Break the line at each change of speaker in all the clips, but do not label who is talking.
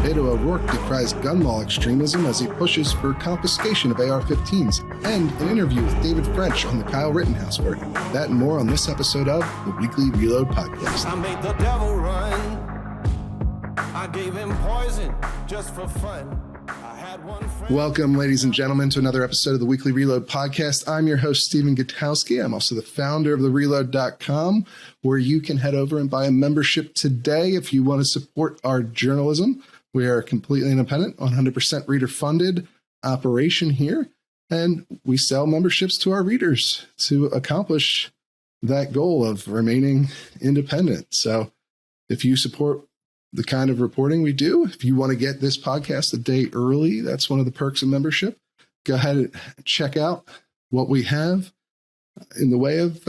Beto O'Rourke decries gun law extremism as he pushes for confiscation of AR-15s, and an interview with David French on the Kyle Rittenhouse verdict. That and more on this episode of the Weekly Reload Podcast.
I made the devil run. I gave him poison just for fun.
Welcome, ladies and gentlemen, to another episode of the Weekly Reload Podcast. I'm your host, Stephen Gutowski. I'm also the founder of thereload.com, where you can head over and buy a membership today if you want to support our journalism. We are a completely independent, 100% reader-funded operation here, and we sell memberships to our readers to accomplish that goal of remaining independent. So if you support the kind of reporting we do, if you want to get this podcast a day early, that's one of the perks of membership. Go ahead and check out what we have in the way of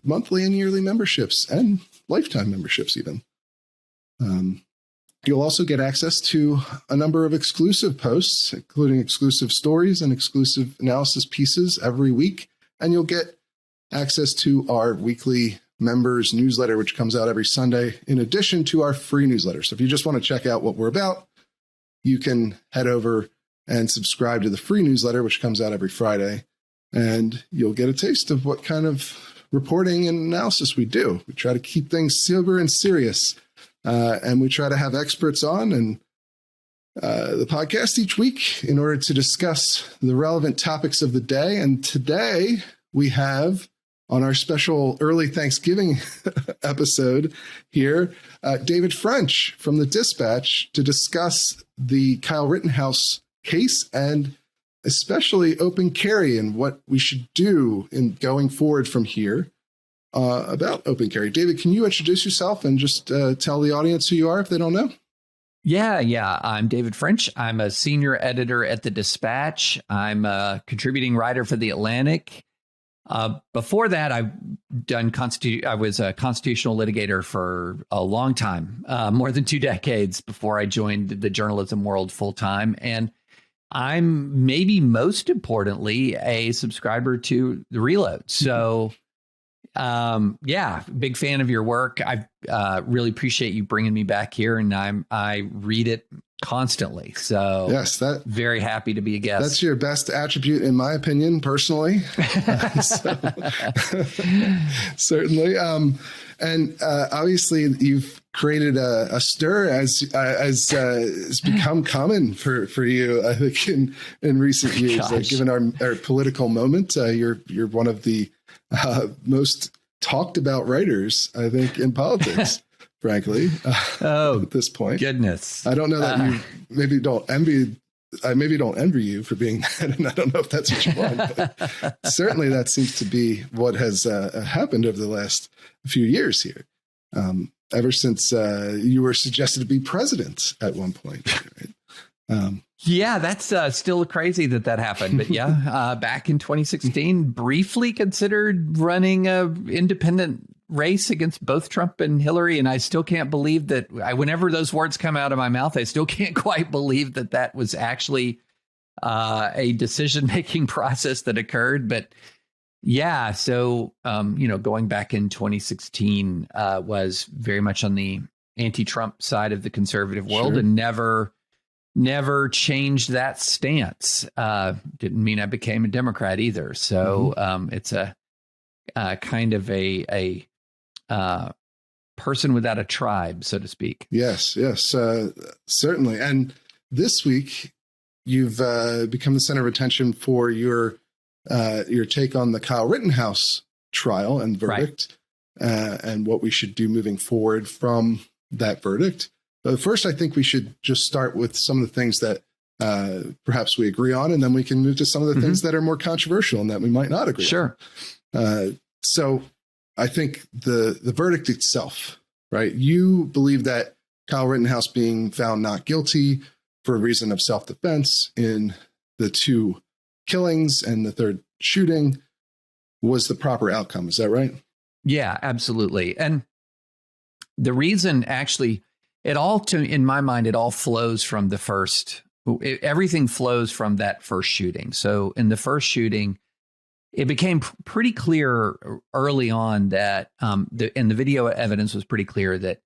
monthly and yearly memberships and lifetime memberships even. You'll also get access to a number of exclusive posts, including exclusive stories and exclusive analysis pieces every week. And you'll get access to our weekly members newsletter, which comes out every Sunday, in addition to our free newsletter. So if you just want to check out what we're about, you can head over and subscribe to the free newsletter, which comes out every Friday, and you'll get a taste of what kind of reporting and analysis we do. We try to keep things sober and serious, and we try to have experts on and the podcast each week in order to discuss the relevant topics of the day. And today we have, on our special early Thanksgiving episode here, David French from the Dispatch to discuss the Kyle Rittenhouse case and especially open carry and what we should do in going forward from here about open carry. David, can you introduce yourself and just tell the audience who you are if they don't know?
Yeah. I'm David French. I'm a senior editor at the Dispatch. I'm a contributing writer for The Atlantic. Before that, I was a constitutional litigator for a long time, more than 2 decades before I joined the journalism world full time. And I'm maybe most importantly a subscriber to The Reload. So, big fan of your work. I really appreciate you bringing me back here, and I read it constantly. So yes, very happy to be a guest.
That's your best attribute, in my opinion, personally. Certainly. And obviously you've created a stir as has become common for you, I think, in recent years. Given our political moment, you're one of the most talked about writers, I think, in politics. Frankly, at this point,
goodness,
I don't know that you maybe don't envy. I maybe don't envy you for being that, and I don't know if that's what you want. But certainly, that seems to be what has happened over the last few years here. Ever since you were suggested to be president at one point. Right?
That's still crazy that happened. But back in 2016, briefly considered running an independent race against both Trump and Hillary. And I still can't believe that whenever those words come out of my mouth, I still can't quite believe that was actually a decision-making process that occurred. But going back in 2016 was very much on the anti-Trump side of the conservative world. Sure. And never changed that stance. Didn't mean I became a Democrat either. So it's a kind of a person without a tribe, so to speak.
Yes, certainly. And this week, you've become the center of attention for your take on the Kyle Rittenhouse trial and verdict, and what we should do moving forward from that verdict. But first, I think we should just start with some of the things that perhaps we agree on, and then we can move to some of the things that are more controversial and that we might not agree on.
Sure.
So I think the verdict itself, right? You believe that Kyle Rittenhouse being found not guilty for a reason of self-defense in the 2 killings and the 3rd shooting was the proper outcome. Is that right?
Yeah, absolutely. And the reason actually, in my mind, it all flows from everything flows from that first shooting. So in the first shooting, it became pretty clear early on that, and the video evidence was pretty clear that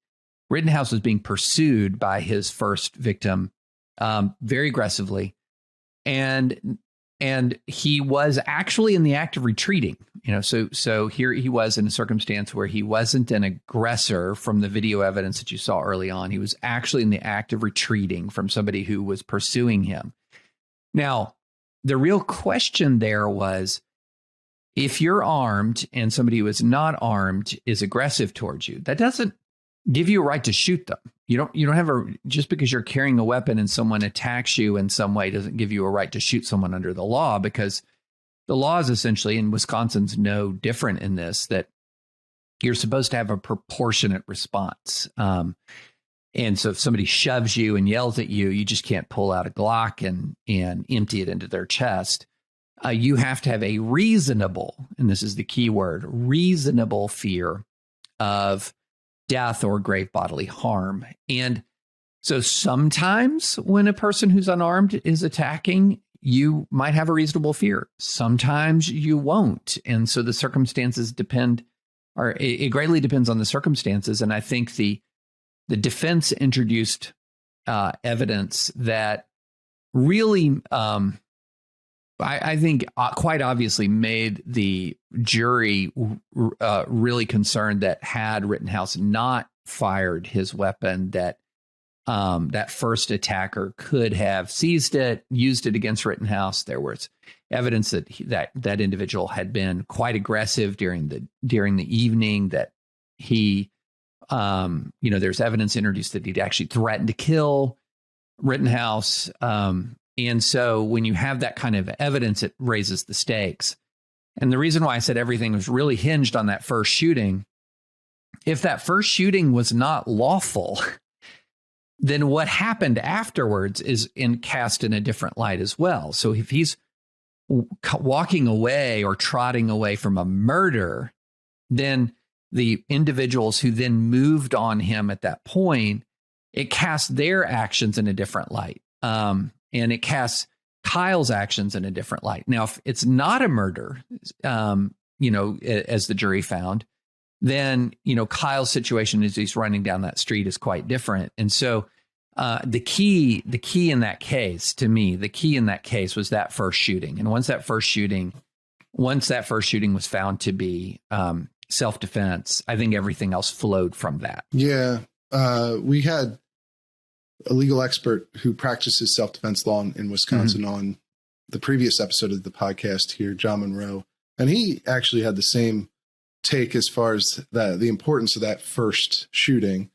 Rittenhouse was being pursued by his first victim very aggressively, and he was actually in the act of retreating. So here he was in a circumstance where he wasn't an aggressor from the video evidence that you saw early on. He was actually in the act of retreating from somebody who was pursuing him. Now, the real question there was, if you're armed and somebody who is not armed is aggressive towards you, that doesn't give you a right to shoot them. You don't have just because you're carrying a weapon and someone attacks you in some way doesn't give you a right to shoot someone under the law, because the law is essentially, and Wisconsin's no different in this, that you're supposed to have a proportionate response. And so if somebody shoves you and yells at you, you just can't pull out a Glock and empty it into their chest. You have to have a reasonable, and this is the key word, reasonable fear of death or grave bodily harm. And so sometimes when a person who's unarmed is attacking, you might have a reasonable fear. Sometimes you won't. And so the circumstances depend, or it greatly depends on the circumstances. And I think the defense introduced evidence that really, I think quite obviously made the jury really concerned that had Rittenhouse not fired his weapon, that that first attacker could have seized it, used it against Rittenhouse. There was evidence that that individual had been quite aggressive during the evening, that he, there's evidence introduced that he'd actually threatened to kill Rittenhouse. And so when you have that kind of evidence, it raises the stakes. And the reason why I said everything was really hinged on that first shooting, if that first shooting was not lawful, then what happened afterwards is cast in a different light as well. So if he's walking away or trotting away from a murder, then the individuals who then moved on him at that point, it casts their actions in a different light. And it casts Kyle's actions in a different light. Now, if it's not a murder, as the jury found, then, Kyle's situation as he's running down that street is quite different. And so the key in that case, to me, was that first shooting. And once that first shooting was found to be self-defense, I think everything else flowed from that.
Yeah. We had a legal expert who practices self-defense law in Wisconsin on the previous episode of the podcast here, John Monroe. And he actually had the same take as far as the importance of that first shooting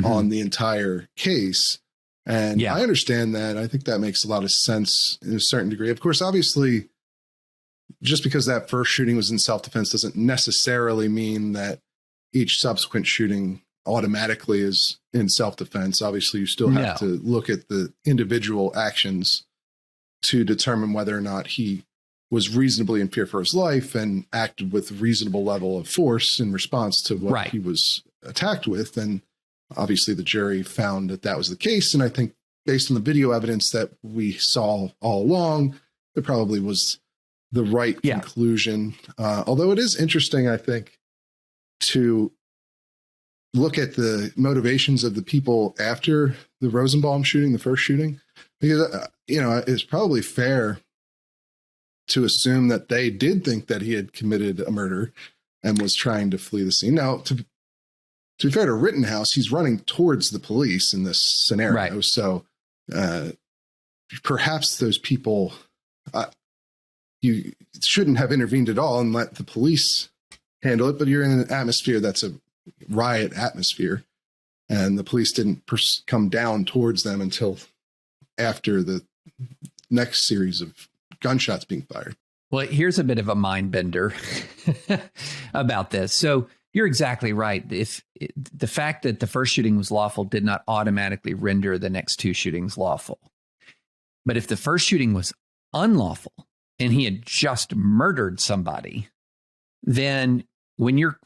on the entire case. And I understand that. I think that makes a lot of sense in a certain degree. Of course, obviously, just because that first shooting was in self-defense doesn't necessarily mean that each subsequent shooting automatically is in self-defense. Obviously, you still have to look at the individual actions to determine whether or not he was reasonably in fear for his life and acted with reasonable level of force in response to what he was attacked with. And obviously the jury found that that was the case. And I think based on the video evidence that we saw all along, it probably was the right conclusion. Although it is interesting, I think, to look at the motivations of the people after the Rosenbaum shooting, the first shooting, because, it's probably fair to assume that they did think that he had committed a murder and was trying to flee the scene. Now, to be fair to Rittenhouse, he's running towards the police in this scenario. Right. So perhaps those people, you shouldn't have intervened at all and let the police handle it, but you're in an atmosphere that's a riot atmosphere, and the police didn't come down towards them until after the next series of gunshots being fired.
Well, here's a bit of a mind bender about this. So you're exactly right. If the fact that the first shooting was lawful did not automatically render the next two shootings lawful. But if the first shooting was unlawful and he had just murdered somebody, then when you're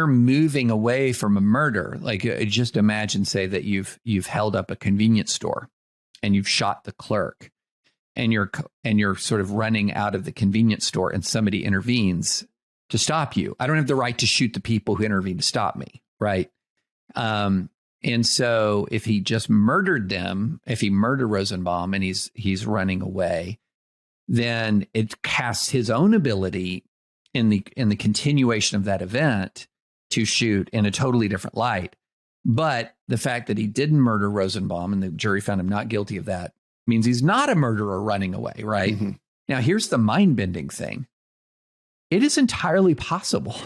moving away from a murder, like just imagine, say that you've held up a convenience store and you've shot the clerk, and you're sort of running out of the convenience store and somebody intervenes to stop you. I don't have the right to shoot the people who intervene to stop me, right? And so if he just murdered them, if he murdered Rosenbaum and he's running away, then it casts his own ability in the continuation of that event to shoot in a totally different light. But the fact that he didn't murder Rosenbaum and the jury found him not guilty of that means he's not a murderer running away, right? Mm-hmm. Now, here's the mind-bending thing. It is entirely possible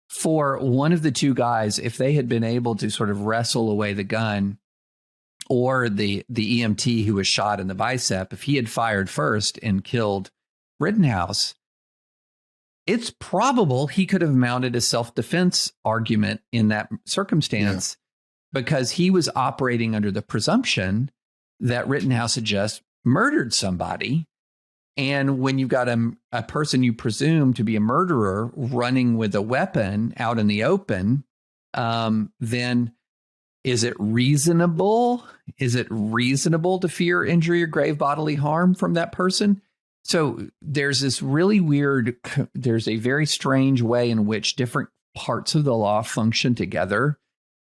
for one of the two guys, if they had been able to sort of wrestle away the gun, or the EMT who was shot in the bicep, if he had fired first and killed Rittenhouse, it's probable he could have mounted a self-defense argument in that circumstance, because he was operating under the presumption that Rittenhouse had just murdered somebody. And when you've got a person you presume to be a murderer running with a weapon out in the open, then is it reasonable? Is it reasonable to fear injury or grave bodily harm from that person? So there's this really weird, there's a very strange way in which different parts of the law function together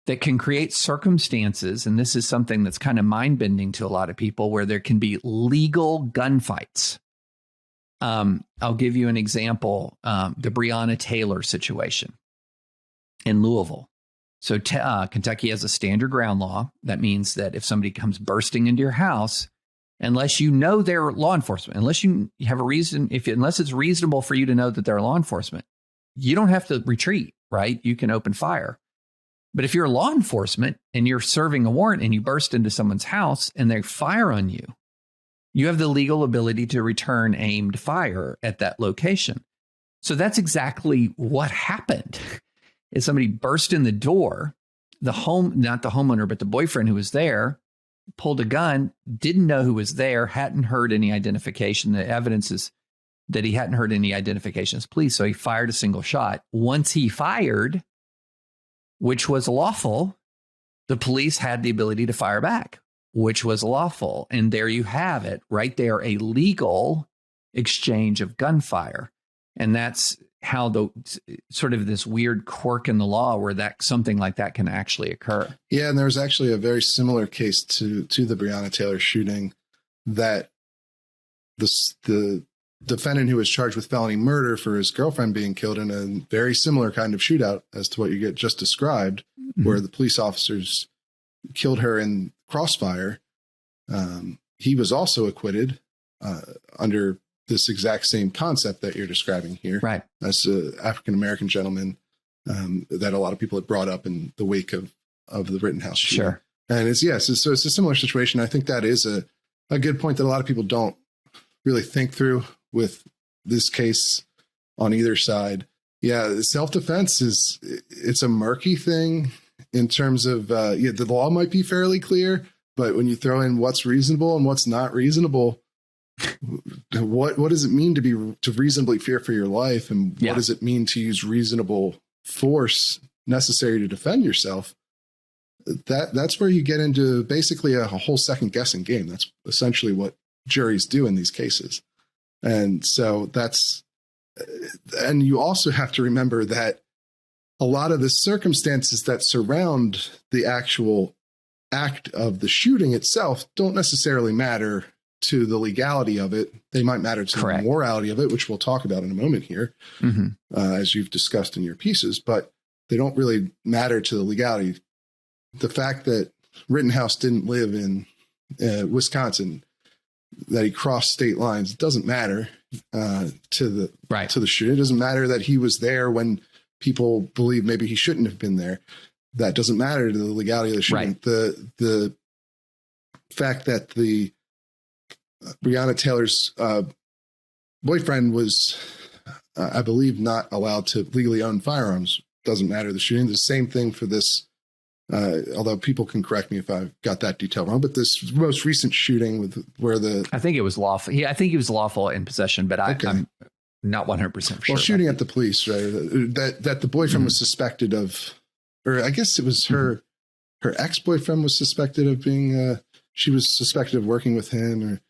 that can create circumstances. And this is something that's kind of mind-bending to a lot of people, where there can be legal gunfights. I'll give you an example. The Breonna Taylor situation in Louisville. So Kentucky has a standard ground law. That means that if somebody comes bursting into your house, unless you know they're law enforcement, unless you have a reason, unless it's reasonable for you to know that they're law enforcement, you don't have to retreat, right? You can open fire. But if you're law enforcement and you're serving a warrant and you burst into someone's house and they fire on you, you have the legal ability to return aimed fire at that location. So that's exactly what happened. Is somebody burst in the door, not the homeowner, but the boyfriend who was there, pulled a gun, didn't know who was there, hadn't heard any identification. The evidence is that he hadn't heard any identification as police. So he fired a single shot. Once he fired, which was lawful, the police had the ability to fire back, which was lawful. And there you have it right there, a legal exchange of gunfire. And that's how the sort of this weird quirk in the law where that something like that can actually occur.
Yeah. And there was actually a very similar case to the Breonna Taylor shooting, that the defendant who was charged with felony murder for his girlfriend being killed in a very similar kind of shootout as to what you get just described, where the police officers killed her in crossfire. He was also acquitted under this exact same concept that you're describing here,
right?
As an African-American gentleman that a lot of people had brought up in the wake of the Rittenhouse shooting.
Sure.
And so it's a similar situation. I think that is a good point that a lot of people don't really think through with this case on either side. Yeah. Self-defense it's a murky thing in terms of, the law might be fairly clear, but when you throw in what's reasonable and what's not reasonable, what does it mean to reasonably fear for your life? And what does it mean to use reasonable force necessary to defend yourself? That's where you get into basically a whole second guessing game. That's essentially what juries do in these cases. And so and you also have to remember that a lot of the circumstances that surround the actual act of the shooting itself don't necessarily matter to the legality of it. They might matter to the morality of it, which we'll talk about in a moment here, as you've discussed in your pieces, but they don't really matter to the legality. The fact that Rittenhouse didn't live in Wisconsin, that he crossed state lines, doesn't matter to the shooting. It doesn't matter that he was there when people believe maybe he shouldn't have been there. That doesn't matter to the legality of the shooting. Right. The fact that the Breonna Taylor's boyfriend was, I believe, not allowed to legally own firearms doesn't matter. The shooting, the same thing for this. Although people can correct me if I've got that detail wrong, but this most recent shooting I think it was lawful. I think he was lawful in possession, but I'm not 100% sure. Well, shooting at the police, right? That the boyfriend was suspected of, or I guess it was her ex-boyfriend was suspected of being, she was suspected of working with him, or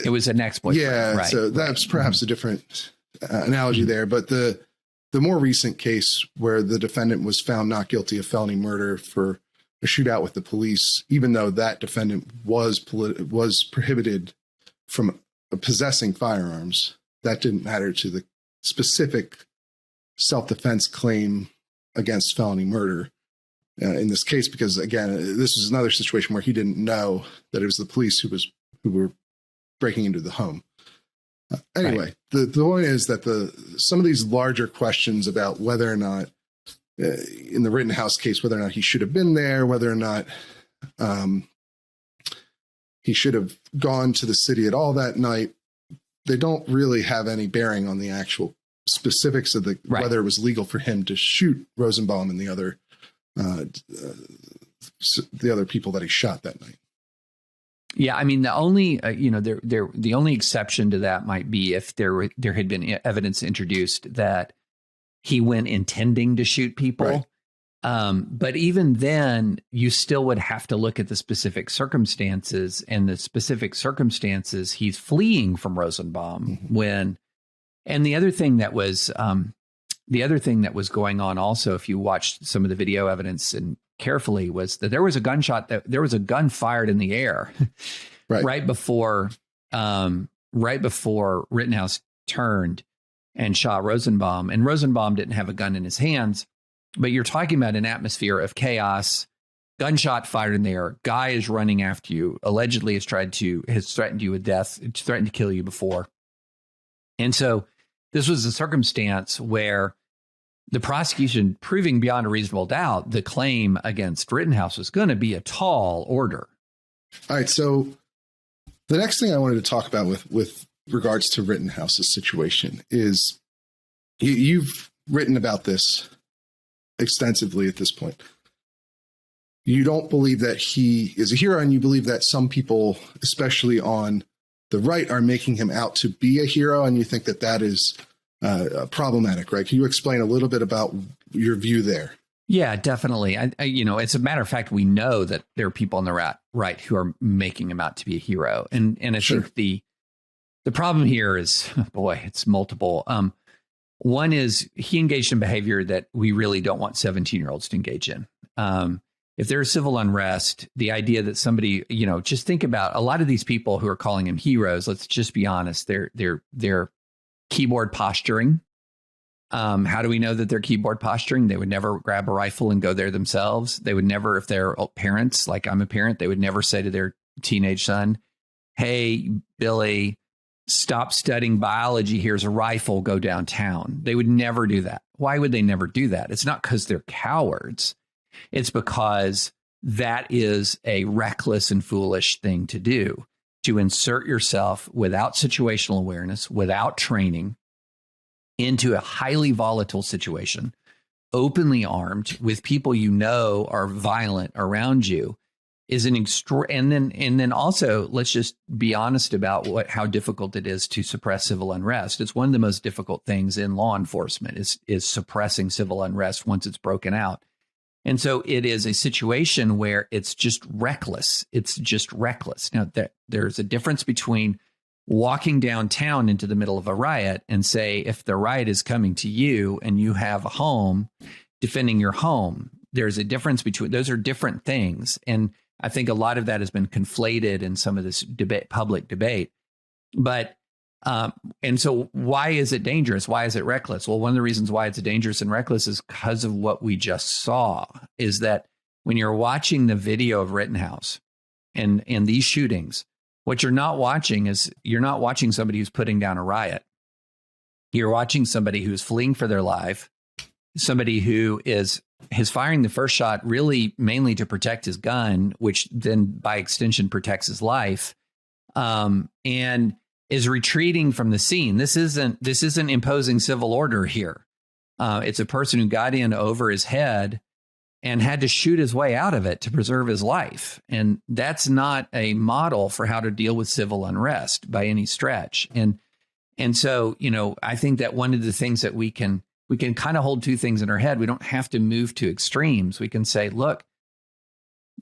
it was an ex-boyfriend.
Yeah. Right, so that's perhaps a different analogy there, but the more recent case where the defendant was found not guilty of felony murder for a shootout with the police, even though that defendant was prohibited from possessing firearms. That didn't matter to the specific self-defense claim against felony murder in this case, because again, this is another situation where he didn't know that it was the police who were breaking into the home. Anyway, right. The point is that some of these larger questions about whether or not, in the Rittenhouse case, whether or not he should have been there, whether or not he should have gone to the city at all that night, they don't really have any bearing on the actual specifics of whether it was legal for him to shoot Rosenbaum and the other people that he shot that night.
Yeah, I mean, the only the only exception to that might be if there had been evidence introduced that he went intending to shoot people. Right. But even then, you still would have to look at the specific circumstances, and the specific circumstances he's fleeing from Rosenbaum when. And the other thing that was going on also, if you watched some of the video evidence and carefully, was that there was a gun fired in the air right before Rittenhouse turned and shot Rosenbaum. And Rosenbaum didn't have a gun in his hands, but you're talking about an atmosphere of chaos, gunshot fired in the air, guy is running after you, allegedly has threatened you with death, threatened to kill you before. And so this was a circumstance where the prosecution, proving beyond a reasonable doubt the claim against Rittenhouse, was going to be a tall order.
All right. So the next thing I wanted to talk about with regards to Rittenhouse's situation is you've written about this extensively at this point. You don't believe that he is a hero, and you believe that some people, especially on the right, are making him out to be a hero, and you think that is problematic, right? Can you explain a little bit about your view there?
Yeah, definitely. As a matter of fact, we know that there are people on the right who are making him out to be a hero, and I think the problem here is, boy, it's multiple. One is he engaged in behavior that we really don't want 17-year-olds to engage in. If there's civil unrest, the idea that somebody, just think about a lot of these people who are calling him heroes. Let's just be honest. They're keyboard posturing. How do we know that they're keyboard posturing? They would never grab a rifle and go there themselves. They would never, if they're parents, like I'm a parent, they would never say to their teenage son, "Hey, Billy, stop studying biology. Here's a rifle. Go downtown." They would never do that. Why would they never do that? It's not because they're cowards. It's because that is a reckless and foolish thing to do, to insert yourself without situational awareness, without training, into a highly volatile situation, openly armed with people you know are violent around you, is an and then also, let's just be honest about how difficult it is to suppress civil unrest. It's one of the most difficult things in law enforcement is suppressing civil unrest once it's broken out. And so it is a situation where it's just reckless. It's just reckless. Now, there's a difference between walking downtown into the middle of a riot and say, if the riot is coming to you and you have a home, defending your home, there's a difference between those are different things. And I think a lot of that has been conflated in some of this public debate. But and so why is it dangerous? Why is it reckless? Well, one of the reasons why it's dangerous and reckless is because of what we just saw, is that when you're watching the video of Rittenhouse and these shootings, what you're not watching is you're not watching somebody who's putting down a riot. You're watching somebody who's fleeing for their life, somebody who is firing the first shot really mainly to protect his gun, which then by extension protects his life, and is retreating from the scene. This isn't imposing civil order here. It's a person who got in over his head and had to shoot his way out of it to preserve his life. And that's not a model for how to deal with civil unrest by any stretch. And so, I think that one of the things that we can kind of hold two things in our head. We don't have to move to extremes. We can say, look,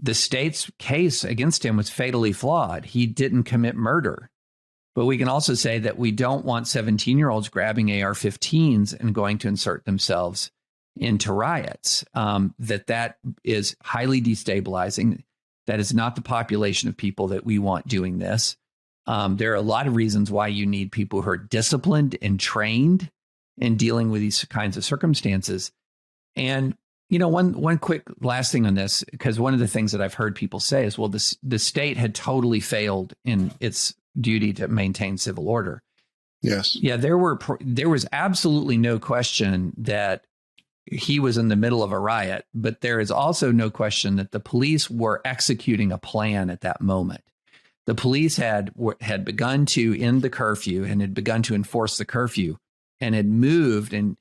the state's case against him was fatally flawed. He didn't commit murder. But we can also say that we don't want 17-year-olds grabbing AR-15s and going to insert themselves into riots. That is highly destabilizing. That is not the population of people that we want doing this. There are a lot of reasons why you need people who are disciplined and trained in dealing with these kinds of circumstances. And, one quick last thing on this, because one of the things that I've heard people say is, well, the state had totally failed in its duty to maintain civil order.
Yes.
Yeah, there was absolutely no question that he was in the middle of a riot, but there is also no question that the police were executing a plan at that moment. The police had begun to end the curfew and had begun to enforce the curfew and had moved. And,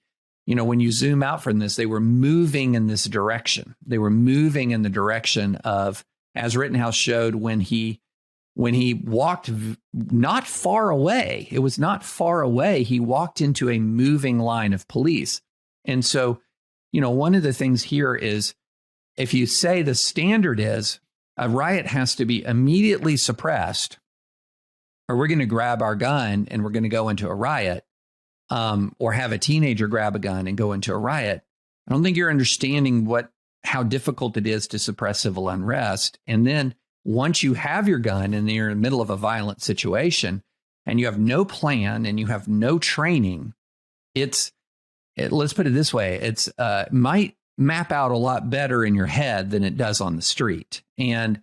when you zoom out from this, they were moving in this direction. They were moving in the direction of, as Rittenhouse showed, when he walked not far away, it was not far away, he walked into a moving line of police. And so, one of the things here is, if you say the standard is a riot has to be immediately suppressed, or we're going to grab our gun and we're going to go into a riot, or have a teenager grab a gun and go into a riot, I don't think you're understanding how difficult it is to suppress civil unrest. And then once you have your gun and you're in the middle of a violent situation and you have no plan and you have no training, let's put it this way, it's might map out a lot better in your head than it does on the street. And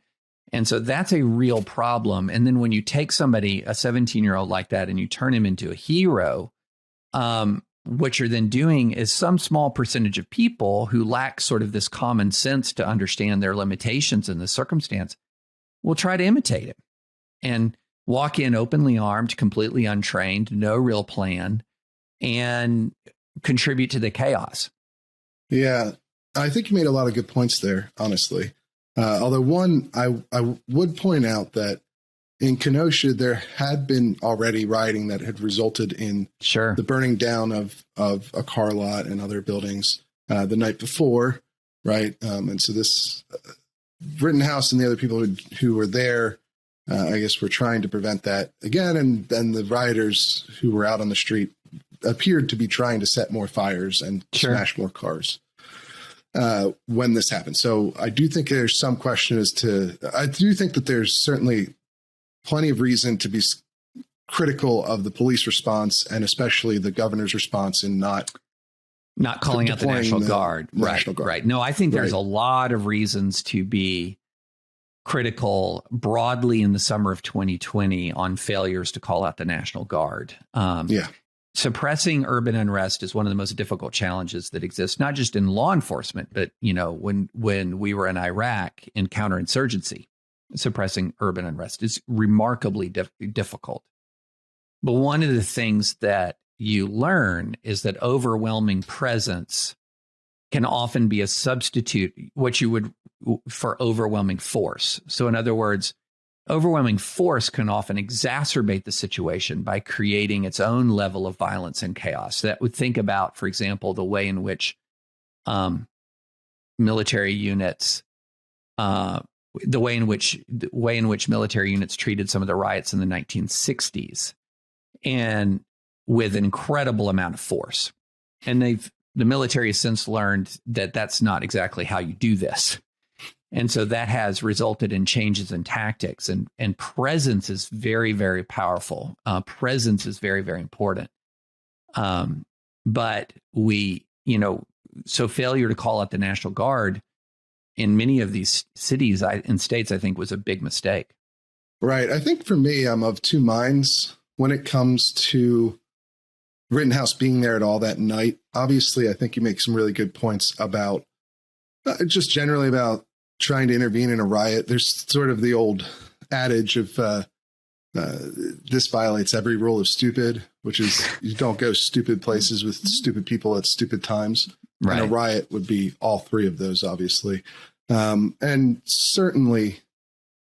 so that's a real problem. And then when you take somebody, a 17-year-old like that, and you turn him into a hero, what you're then doing is some small percentage of people who lack sort of this common sense to understand their limitations in this circumstance will try to imitate him and walk in openly armed, completely untrained, no real plan, and contribute to the chaos.
Yeah, I think you made a lot of good points there, honestly. Although one, I would point out that in Kenosha, there had been already rioting that had resulted in the burning down of a car lot and other buildings the night before, right? And so this Rittenhouse and the other people who were there, I guess, were trying to prevent that again. And then the rioters who were out on the street appeared to be trying to set more fires and smash more cars when this happened. So I do think there's some question I do think that there's certainly plenty of reason to be critical of the police response, and especially the governor's response in not
calling out the National Guard.
National Guard.
Right. No, I think there's a lot of reasons to be critical broadly in the summer of 2020 on failures to call out the National Guard. Suppressing urban unrest is one of the most difficult challenges that exists, not just in law enforcement, but, when we were in Iraq in counterinsurgency, suppressing urban unrest is remarkably difficult. But one of the things that you learn is that overwhelming presence can often be a substitute for overwhelming force. So in other words, overwhelming force can often exacerbate the situation by creating its own level of violence and chaos. That would think about, for example, the way in which military units the way in which military units treated some of the riots in the 1960s, and with an incredible amount of force. And the military has since learned that that's not exactly how you do this. And so that has resulted in changes in tactics, and presence is very, very powerful. Presence is very, very important. But so failure to call out the National Guard in many of these cities and states, I think, was a big mistake.
Right. I think for me, I'm of two minds when it comes to Rittenhouse being there at all that night. Obviously, I think you make some really good points about just generally about trying to intervene in a riot. There's sort of the old adage of this violates every rule of stupid, which is you don't go stupid places with stupid people at stupid times. Right. And a riot would be all three of those, obviously. And certainly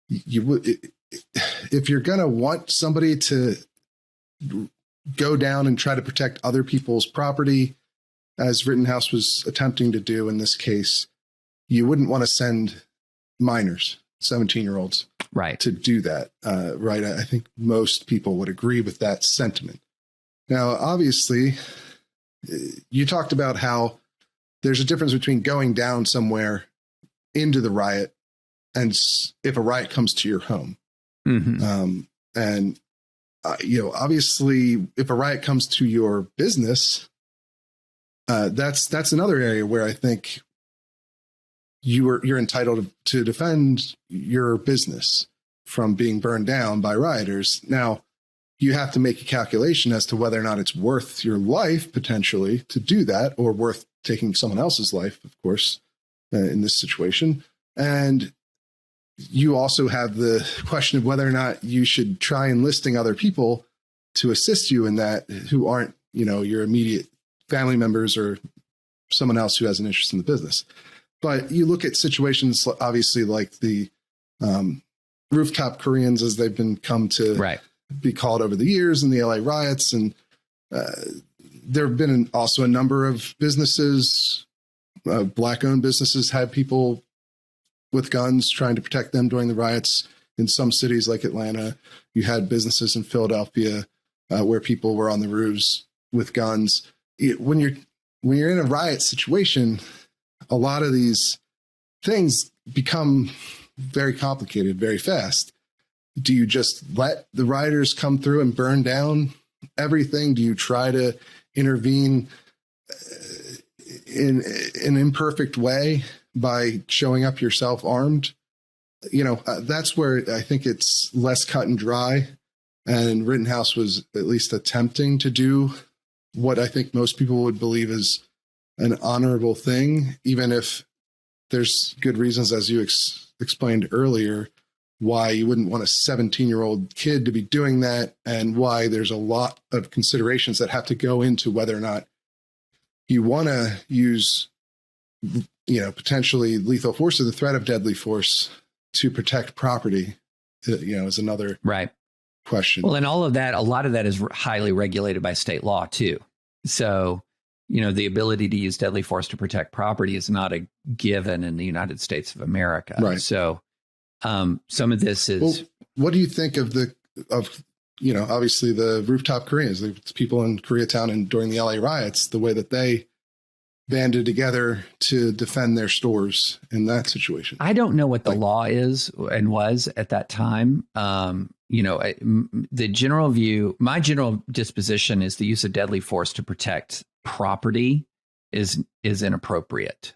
you would, if you're going to want somebody to go down and try to protect other people's property, as Rittenhouse was attempting to do in this case, you wouldn't want to send minors, 17-year-olds,
right,
to do that. Right. I think most people would agree with that sentiment. Now, obviously, you talked about how there's a difference between going down somewhere into the riot and if a riot comes to your home. And obviously, if a riot comes to your business, that's another area where I think you're entitled to defend your business from being burned down by rioters. Now, you have to make a calculation as to whether or not it's worth your life potentially to do that, or worth taking someone else's life, of course, in this situation. And you also have the question of whether or not you should try enlisting other people to assist you in that, who aren't, your immediate family members or someone else who has an interest in the business. But you look at situations, obviously, like the rooftop Koreans, as they've been come to be called over the years, in the LA riots. And there have been also a number of businesses, Black-owned businesses, had people with guns trying to protect them during the riots. In some cities like Atlanta, you had businesses in Philadelphia where people were on the roofs with guns. When you're in a riot situation, a lot of these things become very complicated very fast. Do you just let the rioters come through and burn down everything? Do you try to intervene in an imperfect way by showing up yourself armed? That's where I think it's less cut and dry. And Rittenhouse was at least attempting to do what I think most people would believe is an honorable thing, even if there's good reasons, as you explained earlier, why you wouldn't want a 17-year-old kid to be doing that, and why there's a lot of considerations that have to go into whether or not you want to use, potentially lethal force or the threat of deadly force to protect property, is another question.
Well, and all of that, a lot of that is highly regulated by state law too. So, the ability to use deadly force to protect property is not a given in the United States of America.
Right.
So, some of this is.
Well, what do you think of obviously the rooftop Koreans, the people in Koreatown and during the LA riots, the way that they banded together to defend their stores in that situation?
I don't know what the law is and was at that time. The general view, my general disposition is the use of deadly force to protect property is inappropriate.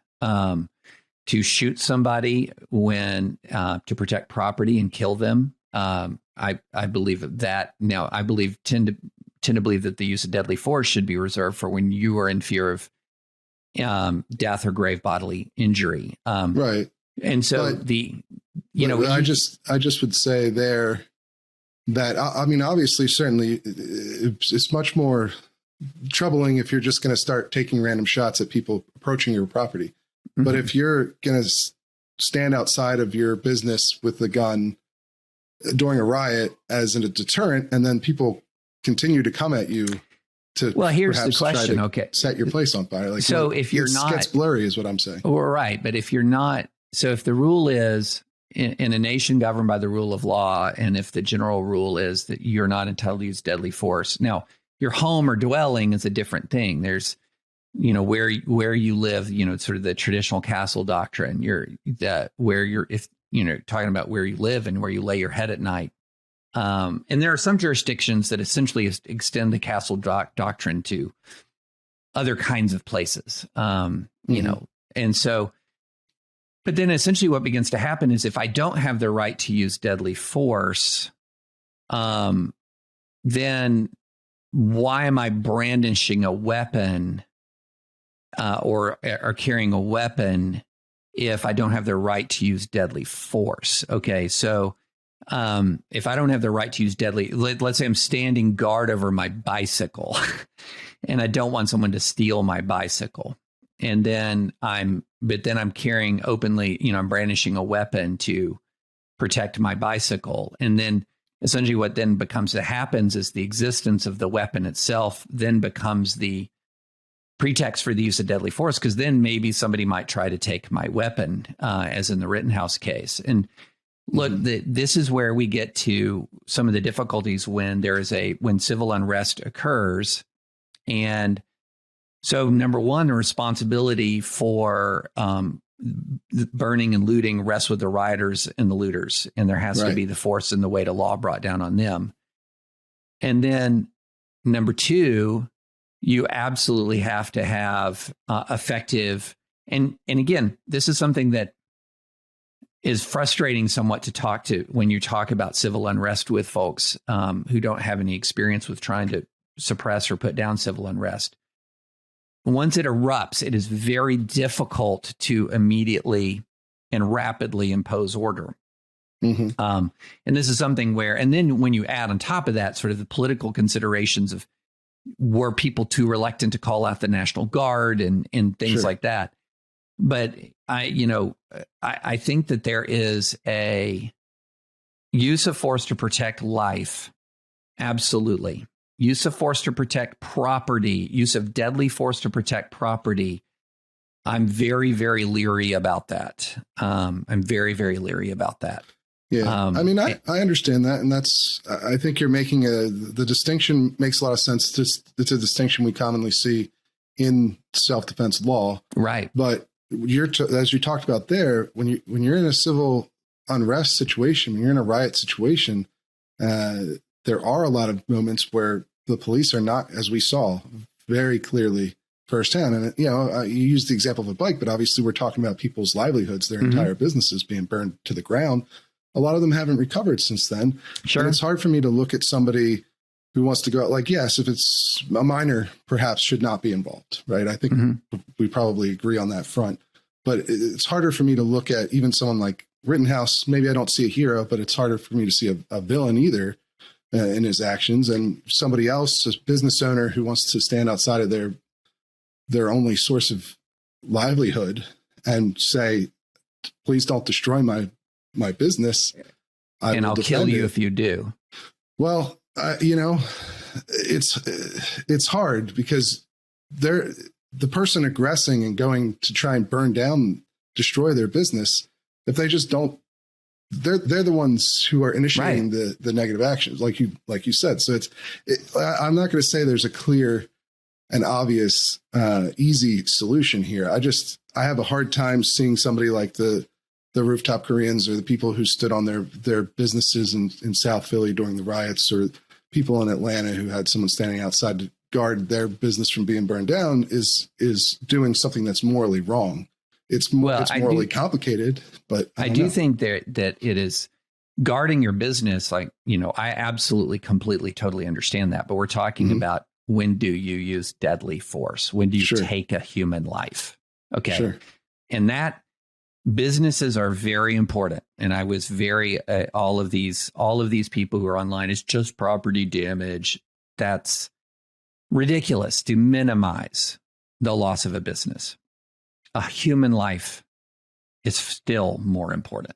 To shoot somebody to protect property and kill them, I believe that. Now, I tend to believe that the use of deadly force should be reserved for when you are in fear of death or grave bodily injury.
Right.
And so
I just would say there that, obviously, certainly it's much more troubling if you're just going to start taking random shots at people approaching your property. Mm-hmm. But if you're going to stand outside of your business with a gun during a riot as a deterrent, and then people continue to come at you to,
here's the question. Okay,
set your place on fire.
If you're not,
it gets blurry, is what I'm saying.
Right, but if you're not, so if the rule is in a nation governed by the rule of law, and if the general rule is that you're not entitled to use deadly force, now your home or dwelling is a different thing. There's, where you live, sort of the traditional castle doctrine. Talking about where you live and where you lay your head at night. And there are some jurisdictions that essentially extend the castle doctrine to other kinds of places, and so, but then essentially what begins to happen is if I don't have the right to use deadly force, then why am I brandishing a weapon or carrying a weapon if I don't have the right to use deadly force? Okay, so if I don't have the right to use let's say I'm standing guard over my bicycle and I don't want someone to steal my bicycle. And then I'm carrying openly, I'm brandishing a weapon to protect my bicycle. And then essentially what then happens is the existence of the weapon itself then becomes the pretext for the use of deadly force, because then maybe somebody might try to take my weapon, as in the Rittenhouse case. And look, this is where we get to some of the difficulties when civil unrest occurs, and So number one, the responsibility for the burning and looting rests with the rioters and the looters, and there has to be the force and the weight of law brought down on them. And then number two, you absolutely have to have effective, and again, this is something that is frustrating somewhat to talk to when you talk about civil unrest with folks who don't have any experience with trying to suppress or put down civil unrest. Once it erupts, it is very difficult to immediately and rapidly impose order. And this is something where, and then when you add on top of that, sort of the political considerations of were people too reluctant to call out the National Guard and things like that. But I think that there is a use of force to protect life. Absolutely. Use of force to protect property, use of deadly force to protect property. I'm very, very leery about that. I'm very, very leery about that.
Yeah. I mean, I understand that. And I think you're making the distinction makes a lot of sense. It's a distinction we commonly see in self-defense law. Right. But as you talked about there, when you're in a civil unrest situation, when you're in a riot situation, there are a lot of moments where the police are not, as we saw very clearly firsthand. And, you used the example of a bike, but obviously we're talking about people's livelihoods, their entire businesses being burned to the ground. A lot of them haven't recovered since then. Sure. And it's hard for me to look at somebody who wants to go out, like, yes, if it's a minor, perhaps should not be involved, right? I think we probably agree on that front. But it's harder for me to look at even someone like Rittenhouse. Maybe I don't see a hero, but it's harder for me to see a villain either in his actions. And somebody else, a business owner who wants to stand outside of their only source of livelihood and say, please don't destroy my business.
I'll kill you if you do.
Well, it's hard because the person aggressing and going to try and burn down, destroy their business, if they just don't, they're the ones who are initiating the negative actions, like you said. So I'm not going to say there's a clear and obvious, easy solution here. I have a hard time seeing somebody like the rooftop Koreans or the people who stood on their businesses in South Philly during the riots, or people in Atlanta who had someone standing outside to guard their business from being burned down is doing something that's morally wrong. It's morally complicated, but I do
think that it is guarding your business. Like, I absolutely, completely, totally understand that. But we're talking about, when do you use deadly force? When do you take a human life? Okay. Sure. And that businesses are very important. And I was all of these people who are online, it's just property damage. That's ridiculous to minimize the loss of a business. A human life is still more important.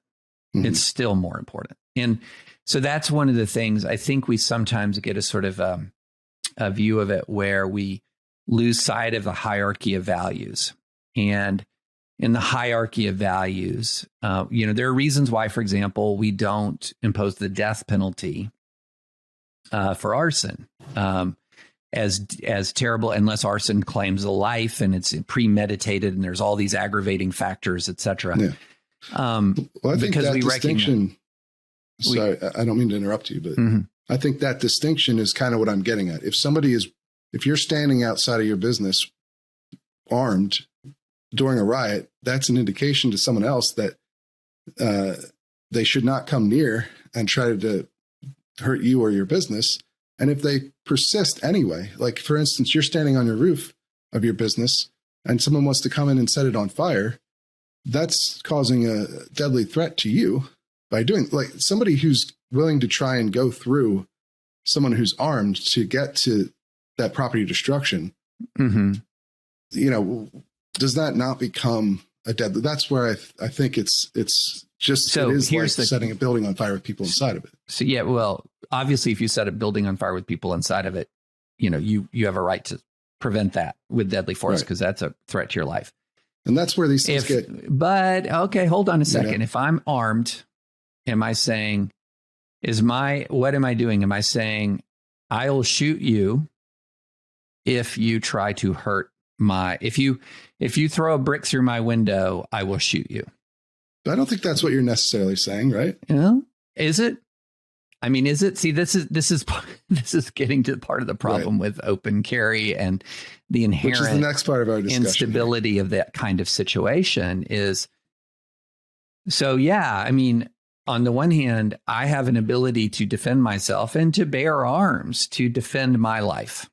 It's still more important. And so that's one of the things I think we sometimes get a sort of a view of it where we lose sight of the hierarchy of values. And in the hierarchy of values, there are reasons why, for example, we don't impose the death penalty for arson. As terrible, unless arson claims a life and it's premeditated and there's all these aggravating factors, et cetera. Yeah.
I think because that distinction, sorry, I don't mean to interrupt you, but I think that distinction is kind of what I'm getting at. If you're standing outside of your business armed during a riot, that's an indication to someone else that they should not come near and try to hurt you or your business. And if they persist anyway, like, for instance, you're standing on your roof of your business and someone wants to come in and set it on fire, that's causing a deadly threat to you by doing, like, somebody who's willing to try and go through someone who's armed to get to that property destruction. Does that not become a deadly? That's where I think it's just, so it is like setting a building on fire with people inside of it.
So, yeah, well, obviously, if you set a building on fire with people inside of it, you have a right to prevent that with deadly force, because that's a threat to your life.
And that's where these things get.
But, okay, hold on a second. If I'm armed, am I saying, what am I doing? Am I saying, I'll shoot you if you try to hurt if you throw a brick through my window, I will shoot you.
But I don't think that's what you're necessarily saying, right?
Is it? I mean, is it? See, this is getting to the part of the problem with open carry and the inherent,
which is the next part of our discussion,
instability of that kind of situation is. So, yeah, I mean, on the one hand, I have an ability to defend myself and to bear arms to defend my life.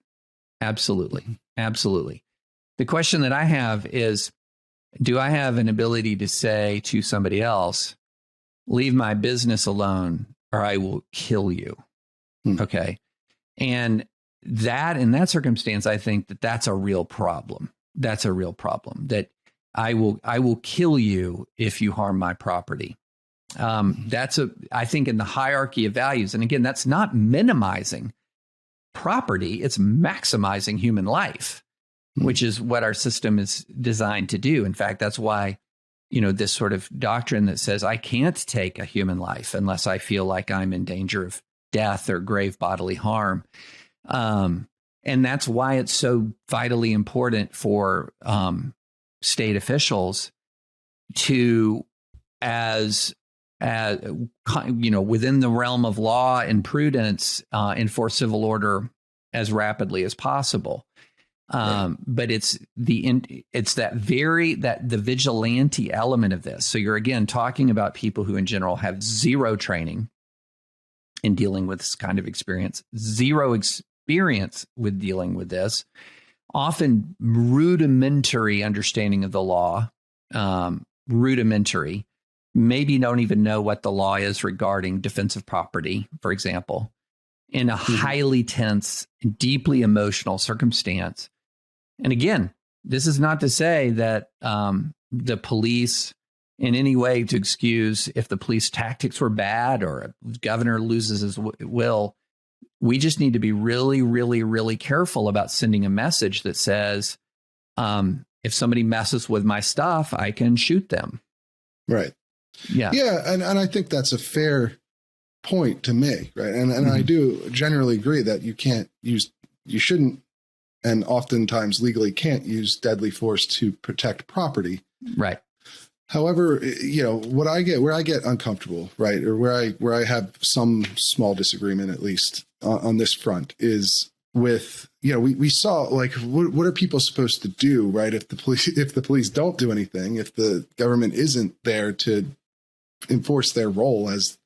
Absolutely. Absolutely. The question that I have is, do I have an ability to say to somebody else, leave my business alone or I will kill you? Okay. And that, in that circumstance, I think that that's a real problem. That's a real problem, that I will kill you if you harm my property. I think in the hierarchy of values, and again, that's not minimizing property, it's maximizing human life, which is what our system is designed to do. In fact, that's why, this sort of doctrine that says I can't take a human life unless I feel like I'm in danger of death or grave bodily harm. And that's why it's so vitally important for state officials to, as within the realm of law and prudence, enforce civil order as rapidly as possible. But it's the vigilante element of this. So you're again talking about people who in general have zero training in dealing with this kind of experience, zero experience with dealing with this, often rudimentary understanding of the law, rudimentary, maybe don't even know what the law is regarding defensive property, for example, in a highly tense, deeply emotional circumstance. And again, this is not to say that the police in any way to excuse if the police tactics were bad or a governor loses his will. We just need to be really, really, really careful about sending a message that says, if somebody messes with my stuff, I can shoot them.
Right.
Yeah.
Yeah. And I think that's a fair point to make. Right. And I do generally agree that you shouldn't, and oftentimes legally can't use deadly force to protect property.
Right.
However, where I get uncomfortable, right, or where I have some small disagreement, at least on this front, is with, we saw, like, what are people supposed to do, right? If the police don't do anything, if the government isn't there to enforce their role as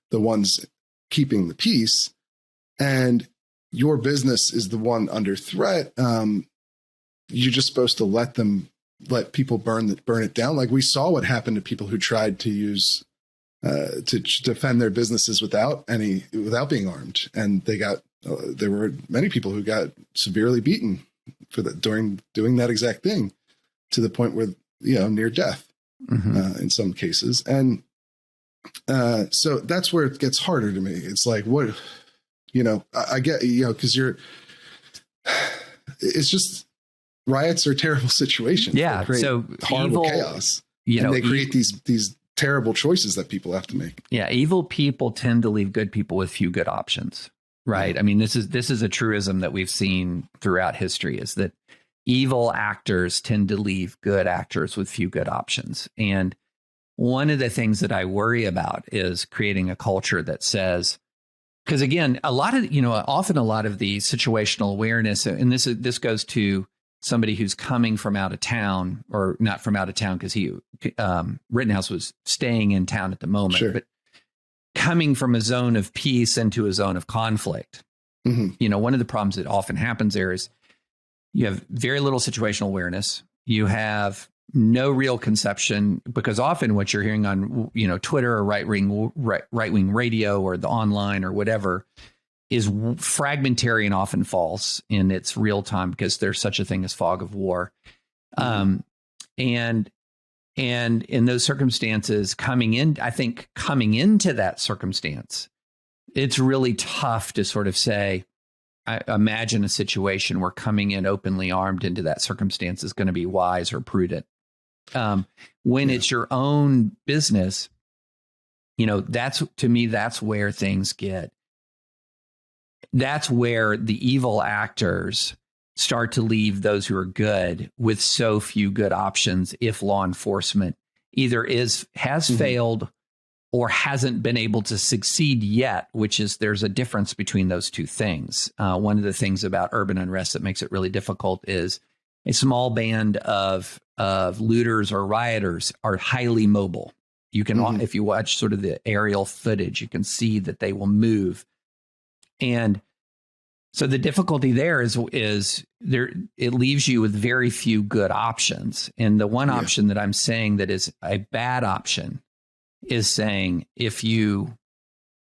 the ones keeping the peace, and your business is the one under threat, you're just supposed to let people burn it down. Like we saw what happened to people who tried to use to defend their businesses without being armed, and there were many people who got severely beaten for that during doing that exact thing, to the point where near death in some cases. And so that's where it gets harder to me. It's like, what, I get, because it's just, riots are terrible situations.
Yeah.
They create
so
horrible chaos, and they create these terrible choices that people have to make.
Yeah. Evil people tend to leave good people with few good options. Right. I mean, this is a truism that we've seen throughout history, is that evil actors tend to leave good actors with few good options. And one of the things that I worry about is creating a culture that says, because again, often a lot of the situational awareness, and this goes to somebody who's coming from out of town, or not from out of town, because Rittenhouse was staying in town at the moment,
sure,
but coming from a zone of peace into a zone of conflict. One of the problems that often happens there is you have very little situational awareness. You have no real conception, because often what you're hearing on, Twitter or right-wing radio or the online or whatever is fragmentary and often false in its real time, because there's such a thing as fog of war. And in those circumstances, coming into that circumstance, it's really tough to sort of say, I imagine a situation where coming in openly armed into that circumstance is going to be wise or prudent. When it's your own business, to me, that's where things that's where the evil actors start to leave those who are good with so few good options if law enforcement either has failed or hasn't been able to succeed yet, which is there's a difference between those two things. One of the things about urban unrest that makes it really difficult is a small band of looters or rioters are highly mobile. You can, if you watch sort of the aerial footage, you can see that they will move. And so the difficulty there is there, it leaves you with very few good options. And the one option that I'm saying that is a bad option is saying, if you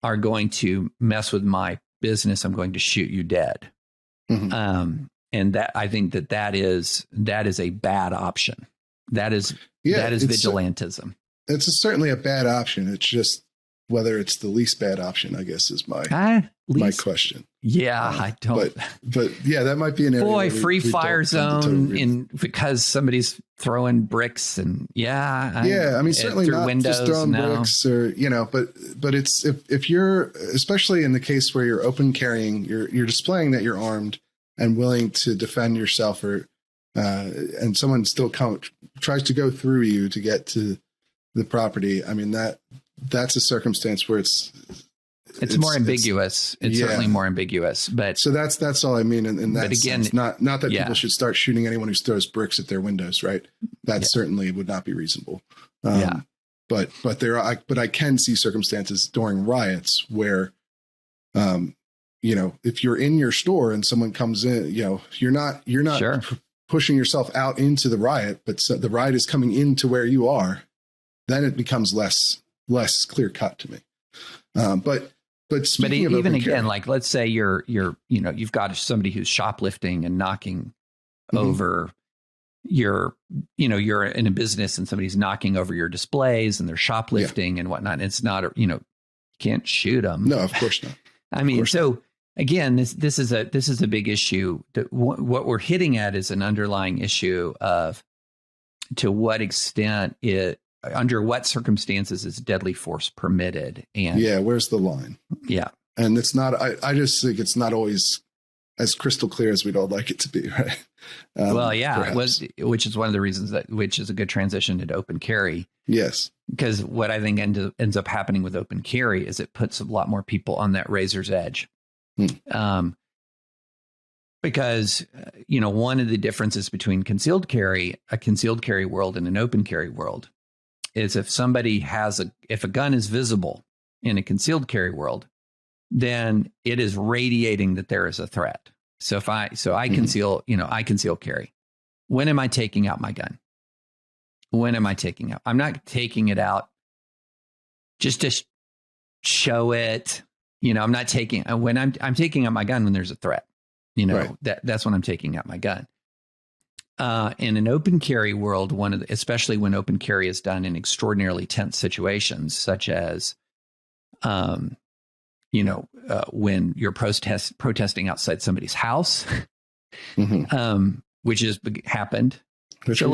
are going to mess with my business, I'm going to shoot you dead. And that, I think that is a bad option. That is vigilantism.
It's certainly a bad option. It's just whether it's the least bad option, I guess, is my question.
Yeah, I don't.
But yeah, that might be an area.
Boy, free fire zone because somebody's throwing bricks and I mean, certainly not windows, just throwing bricks or but it's if you're, especially in the case where you're open carrying, you're displaying that you're armed and willing to defend yourself, or and someone still tries to go through you to get to the property. I mean, that's a circumstance where it's more ambiguous. It's certainly more ambiguous, but
so that's all I mean. And that again, sense. Not that people should start shooting anyone who throws bricks at their windows, right? That certainly would not be reasonable. But I can see circumstances during riots where, if you're in your store and someone comes in, you're not pushing yourself out into the riot, but the riot is coming into where you are. Then it becomes less clear cut to me. But even again, like let's say you've got somebody who's shoplifting and knocking over you're in a business and somebody's knocking over your displays and they're shoplifting and whatnot. And it's not, you can't shoot them. No, of course not.
I mean, so again, this is a big issue. What we're hitting at is an underlying issue of to what extent under what circumstances is deadly force permitted? And
where's the line?
Yeah.
And it's not, I just think it's not always as crystal clear as we'd all like it to be, right?
It was, which is one of the reasons which is a good transition into open carry.
Yes. Because
what I think ends up happening with open carry is it puts a lot more people on that razor's edge. Because, one of the differences between a concealed carry world and an open carry world is if a gun is visible in a concealed carry world, then it is radiating that there is a threat. So I conceal carry. When am I taking out my gun? When am I taking out? I'm not taking it out just to show it. I'm not taking when I'm taking out my gun when there's a threat. That's when I'm taking out my gun. In an open carry world, especially when open carry is done in extraordinarily tense situations, such as, when you're protesting outside somebody's house, which has happened. So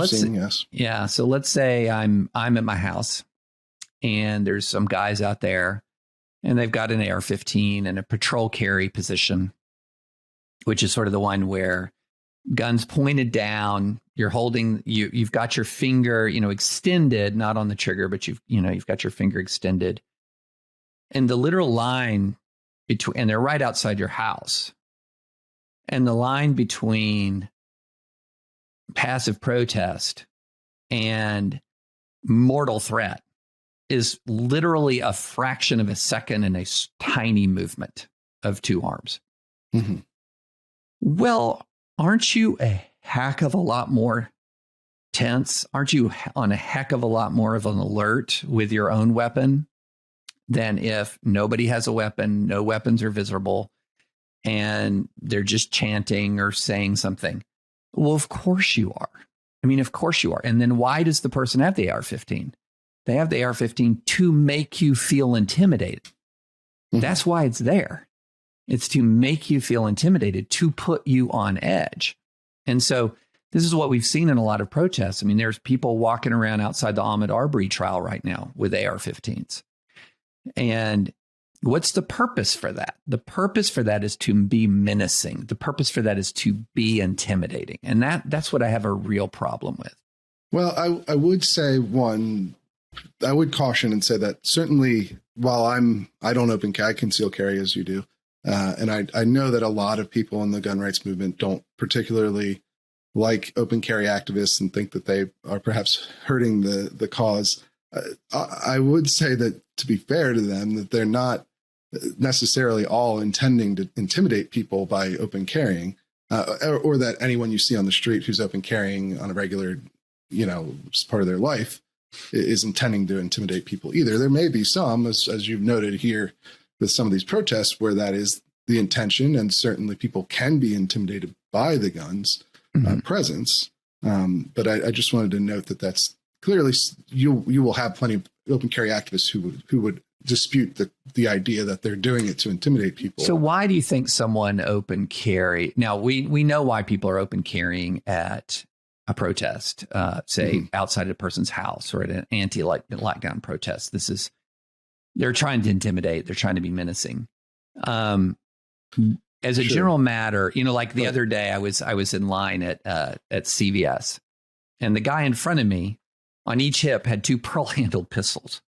let's say I'm at my house and there's some guys out there and they've got an AR-15 and a patrol carry position, which is sort of the one where guns pointed down, you've got your finger, extended, not on the trigger, but you've got your finger extended. And the literal line and they're right outside your house. And the line between passive protest and mortal threat is literally a fraction of a second in a tiny movement of two arms. Well, aren't you a heck of a lot more tense? Aren't you on a heck of a lot more of an alert with your own weapon than if nobody has a weapon, no weapons are visible, and they're just chanting or saying something? Well, of course you are. I mean, of course you are. And then why does the person have the AR-15? They have the AR-15 to make you feel intimidated. That's why it's there. It's to make you feel intimidated, to put you on edge. And so this is what we've seen in a lot of protests. I mean, there's people walking around outside the Ahmaud Arbery trial right now with AR-15s. And What's the purpose for that? The purpose for that is to be menacing. The purpose for that is to be intimidating. And that's what I have a real problem with.
Well, I would say I would caution and say that certainly while I don't open carry, I conceal carry as you do. And I know that a lot of people in the gun rights movement don't particularly like open carry activists and think that they are perhaps hurting the cause. I would say that, to be fair to them, that they're not necessarily all intending to intimidate people by open carrying, or that anyone you see on the street who's open carrying on a regular, part of their life is intending to intimidate people either. There may be some, as you've noted here with some of these protests, where that is the intention, and certainly people can be intimidated by the guns presence. But I just wanted to note that that's clearly you will have plenty of open carry activists who would dispute the idea that they're doing it to intimidate people.
So why do you think someone open carry? Now, we know why people are open carrying at a protest, say outside a person's house or at an anti-lockdown protest. They're trying to intimidate. They're trying to be menacing. As a general matter, like the other day, I was in line at CVS, and the guy in front of me on each hip had 2 pearl-handled pistols,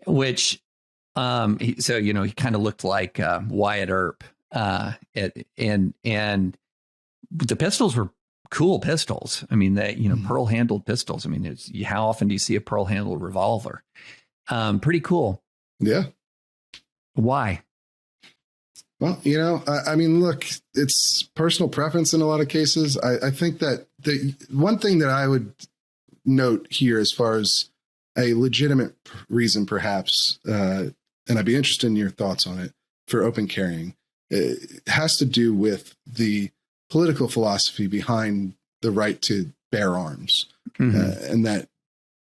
which, he kind of looked like Wyatt Earp, and the pistols were cool pistols. I mean, pearl-handled pistols. I mean, how often do you see a pearl-handled revolver? Pretty cool.
Yeah.
Why?
Well, I mean, look, it's personal preference in a lot of cases. I think that the one thing that I would note here, as far as a legitimate reason, perhaps, and I'd be interested in your thoughts on it, for open carrying, it has to do with the political philosophy behind the right to bear arms, and that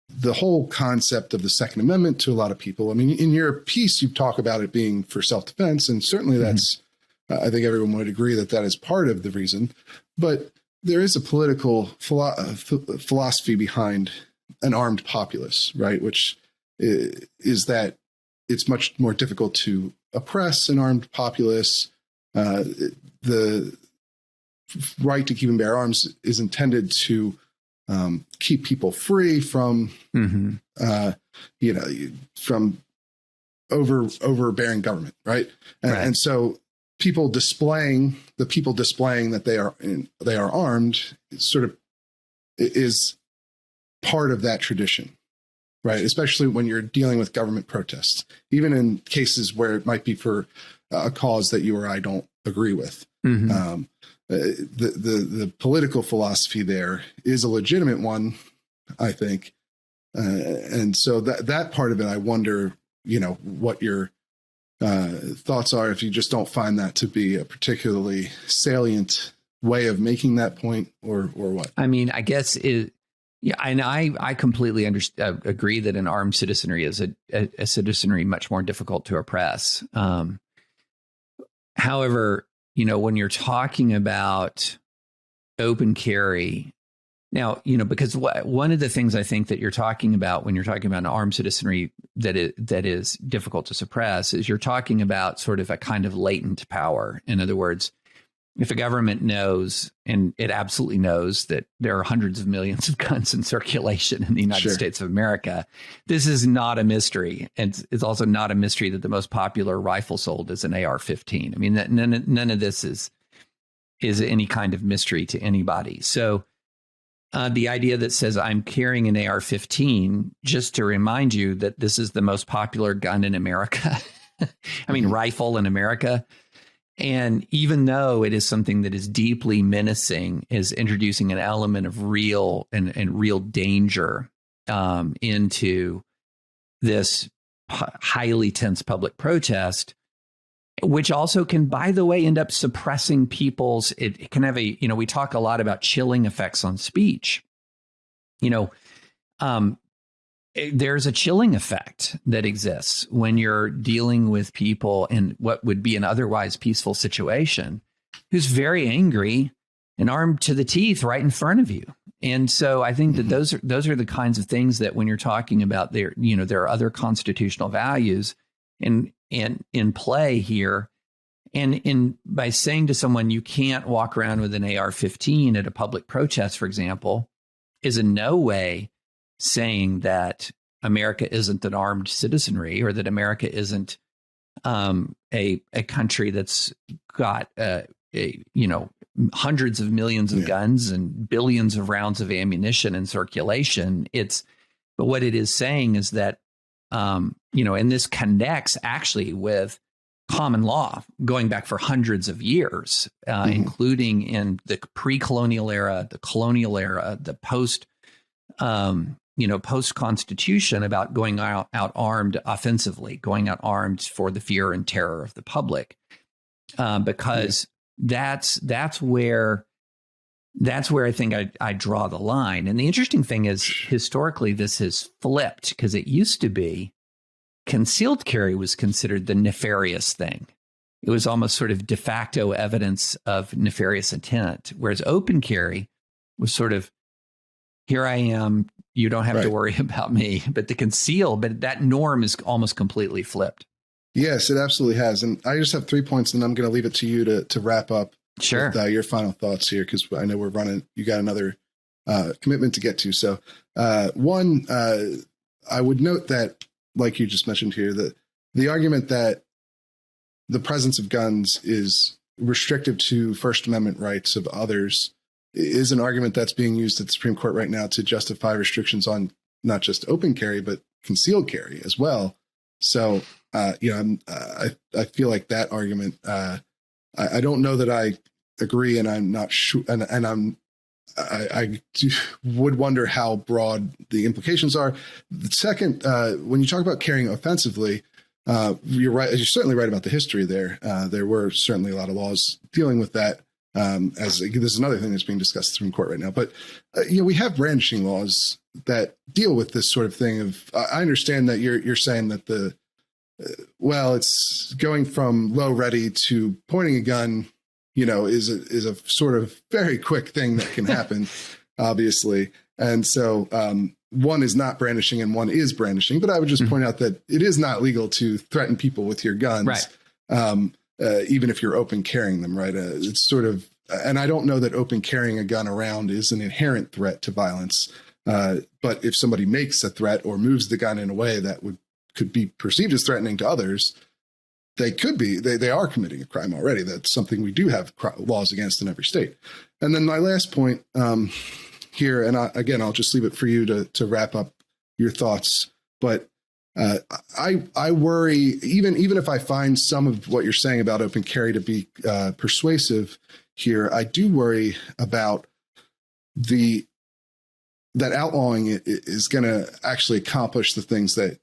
the whole concept of the Second Amendment to a lot of people. I mean, in your piece, you talk about it being for self-defense, and certainly that's, I think everyone would agree that is part of the reason. But there is a political philosophy behind an armed populace, right? Which is that it's much more difficult to oppress an armed populace. The right to keep and bear arms is intended to keep people free from, from overbearing government, right? And so people displaying that they are armed sort of is part of that tradition, right? Especially when you're dealing with government protests, even in cases where it might be for a cause that you or I don't agree with. The political philosophy there is a legitimate one, I think. And so that part of it, I wonder, what your thoughts are, if you just don't find that to be a particularly salient way of making that point, or what? I mean, I guess and I completely agree that an armed citizenry is a citizenry much more difficult to oppress. However, when you're talking about open carry now, because one of the things I think that you're talking about when you're talking about an armed citizenry that is difficult to suppress is you're talking about sort of a kind of latent power. In other words, if a government knows, and it absolutely knows, that there are hundreds of millions of guns in circulation in the United States of America, this is not a mystery. And it's also not a mystery that the most popular rifle sold is an AR-15. I mean, none of this is any kind of mystery to anybody. So the idea that says I'm carrying an AR-15, just to remind you that this is the most popular gun in America. I mean, rifle in America. And even though it is something that is deeply menacing, is introducing an element of real and real danger into this highly tense public protest, which also can, by the way, end up suppressing people's, it can have we talk a lot about chilling effects on speech. There's a chilling effect that exists when you're dealing with people in what would be an otherwise peaceful situation who's very angry and armed to the teeth right in front of you. And so I think that those are the kinds of things that when you're talking about there are other constitutional values
in play here. And by saying to someone, you can't walk around with an AR-15 at a public protest, for example, is in no way saying that America isn't an armed citizenry, or that America isn't a country that's got hundreds of millions of guns and billions of rounds of ammunition in circulation. But what it is saying is that and this connects actually with common law going back for hundreds of years, including in the pre-colonial era, the colonial era, the post-Constitution, about going out armed offensively, going out armed for the fear and terror of the public, because that's where I think I draw the line. And the interesting thing is, historically, this has flipped, because it used to be concealed carry was considered the nefarious thing. It was almost sort of de facto evidence of nefarious intent, whereas open carry was sort of, here I am, you don't have to worry about me. But that norm is almost completely flipped.
Yes, it absolutely has. And I just have 3 points, and I'm going to leave it to you to wrap up
Sure.
with your final thoughts here, because I know you got another commitment to get to. So one, I would note that, like you just mentioned here, that the argument that the presence of guns is restrictive to First Amendment rights of others is an argument that's being used at the Supreme Court right now to justify restrictions on not just open carry, but concealed carry as well. So, I feel like that argument, I don't know that I agree, and I'm not sure, I would wonder how broad the implications are. The second, when you talk about carrying offensively, you're right. You're certainly right about the history there. There were certainly a lot of laws dealing with that. As this is another thing that's being discussed in the Supreme Court right now. But we have brandishing laws that deal with this sort of thing. I understand that you're saying that it's going from low ready to pointing a gun, is a sort of very quick thing that can happen, obviously. And so one is not brandishing and one is brandishing. But I would just point out that it is not legal to threaten people with your guns, right? Even if you're open carrying them, right? It's sort of, and I don't know that open carrying a gun around is an inherent threat to violence. But if somebody makes a threat or moves the gun in a way that could be perceived as threatening to others, they are committing a crime already. That's something we do have laws against in every state. And then my last point here, and I'll just leave it for you to wrap up your thoughts. But I worry, even if I find some of what you're saying about open carry to be persuasive here, I do worry about that outlawing it is going to actually accomplish the things that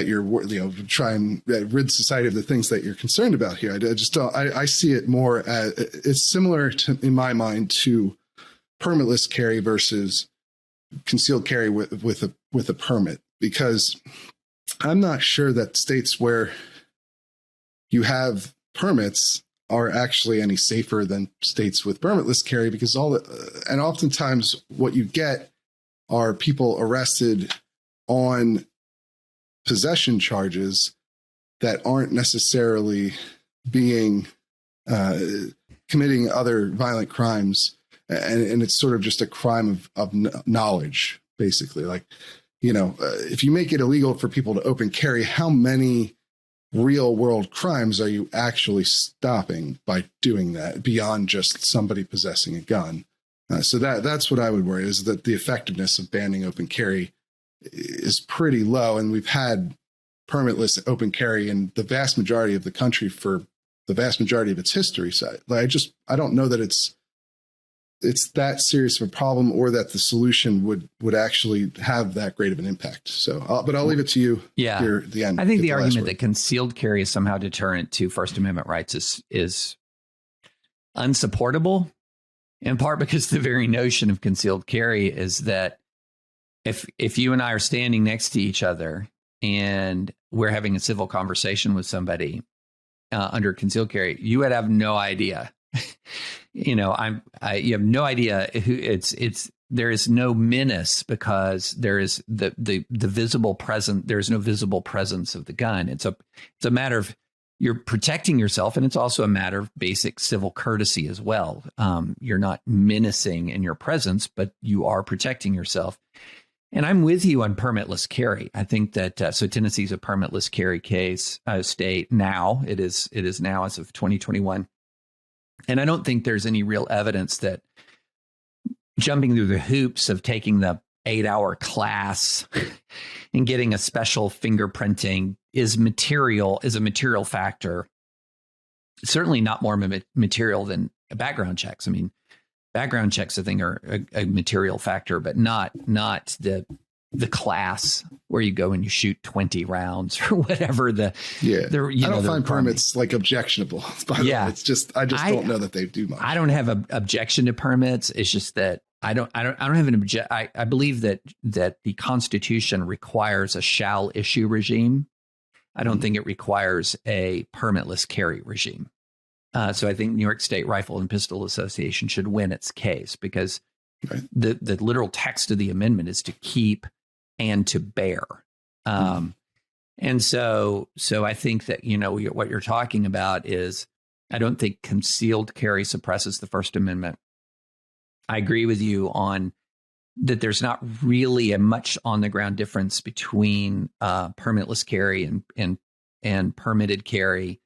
you're, try and rid society of the things that you're concerned about here. I just don't. I see it more as it's similar to, in my mind, to permitless carry versus concealed carry with a permit, because I'm not sure that states where you have permits are actually any safer than states with permitless carry, because and oftentimes what you get are people arrested on possession charges that aren't necessarily being committing other violent crimes, and it's sort of just a crime of knowledge, basically. Like, if you make it illegal for people to open carry, how many real world crimes are you actually stopping by doing that beyond just somebody possessing a gun? So that's what I would worry, is that the effectiveness of banning open carry is pretty low. And we've had permitless open carry in the vast majority of the country for the vast majority of its history. So I don't know that it's that serious of a problem, or that the solution would actually have that great of an impact. So, but I'll leave it to you.
Yeah.
Here at the end.
I think the argument that concealed carry is somehow deterrent to First Amendment rights is unsupportable, in part because the very notion of concealed carry is that if you and I are standing next to each other and we're having a civil conversation with somebody under concealed carry, you would have no idea. You have no idea who it's there is no menace because there is the visible present. There's no visible presence of the gun. It's a matter of you're protecting yourself, and it's also a matter of basic civil courtesy as well. You're not menacing in your presence, but you are protecting yourself. And I'm with you on permitless carry. I think that so Tennessee's a permitless carry state now. It is now as of 2021, and I don't think there's any real evidence that jumping through the hoops of taking the 8-hour class and getting a special fingerprinting is a material factor. It's certainly not more material than background checks. I mean, background checks, I think, are a material factor, but not the class where you go and you shoot 20 rounds or whatever. I don't
find permits like objectionable. By the way. It's just I don't know that they do much.
I don't have an objection to permits. It's just that I don't have an objection. I believe that the Constitution requires a shall issue regime. I don't think it requires a permitless carry regime. So I think New York State Rifle and Pistol Association should win its case because the literal text of the amendment is to keep and to bear. And so I think that, what you're talking about is, I don't think concealed carry suppresses the First Amendment. I agree with you on that. There's not really a much on the ground difference between permitless carry and permitted carry.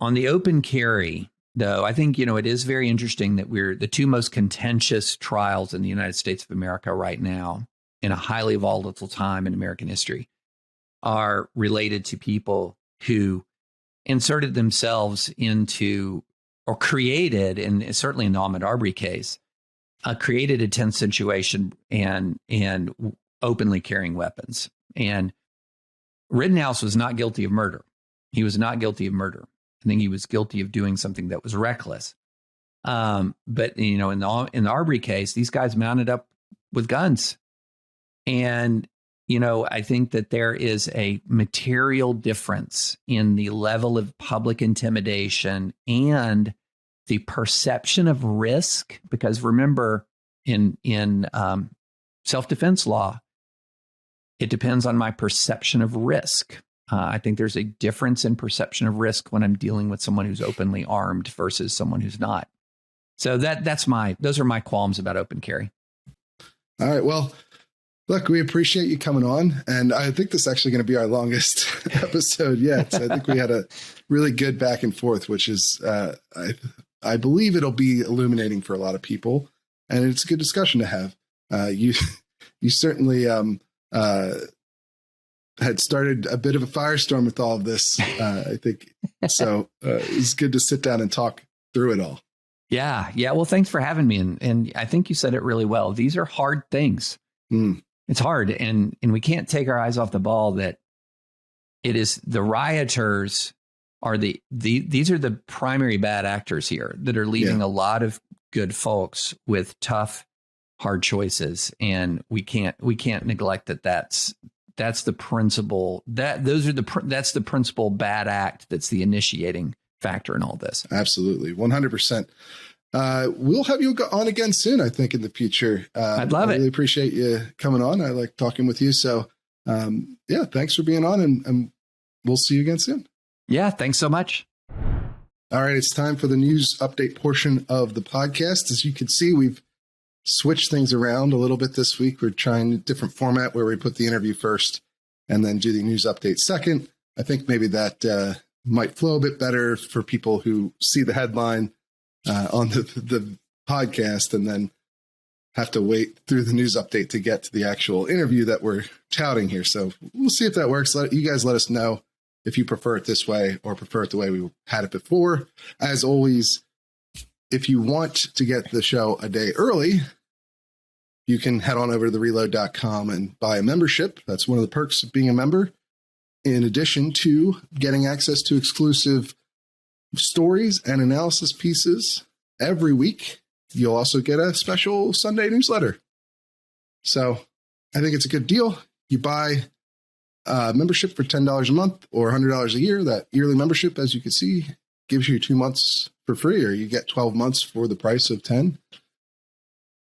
On the open carry, though, I think, it is very interesting that we're the two most contentious trials in the United States of America right now, in a highly volatile time in American history, are related to people who inserted themselves into or created, and certainly in the Ahmaud Arbery case, created a tense situation and openly carrying weapons. And Rittenhouse was not guilty of murder. He was not guilty of murder. I think he was guilty of doing something that was reckless. But in the Arbery case, these guys mounted up with guns. And, I think that there is a material difference in the level of public intimidation and the perception of risk. Because remember, in self-defense law, it depends on my perception of risk. I think there's a difference in perception of risk when I'm dealing with someone who's openly armed versus someone who's not. So those are my qualms about open carry.
All right. Well, look, we appreciate you coming on. And I think this is actually going to be our longest episode yet. So I think we had a really good back and forth, which is, I believe it'll be illuminating for a lot of people. And it's a good discussion to have. You certainly had started a bit of a firestorm with all of this, I think. So it's good to sit down and talk through it all.
Yeah. Well, thanks for having me. And I think you said it really well. These are hard things. It's hard. And we can't take our eyes off the ball that it is the rioters are these are the primary bad actors here that are leaving a lot of good folks with tough, hard choices. And we can't neglect that's the principal that's the principal bad act. That's the initiating factor in all this.
Absolutely. 100%. We'll have you on again soon, I think, in the future.
I'd love it.
I really appreciate you coming on. I like talking with you. So, thanks for being on, and we'll see you again soon.
Yeah, thanks so much.
All right, it's time for the news update portion of the podcast. As you can see, we've switched things around a little bit this week. We're trying a different format where we put the interview first and then do the news update second. I think maybe that might flow a bit better for people who see the headline on the podcast and then have to wait through the news update to get to the actual interview that we're touting here. So we'll see if that works. You guys let us know if you prefer it this way or prefer it the way we had it before. As always, if you want to get the show a day early, you can head on over to thereload.com and buy a membership. That's one of the perks of being a member. In addition to getting access to exclusive stories and analysis pieces every week, you'll also get a special Sunday newsletter. So I think it's a good deal. You buy a membership for $10 a month or $100 a year. That yearly membership, as you can see, gives you 2 months for free, or you get 12 months for the price of 10.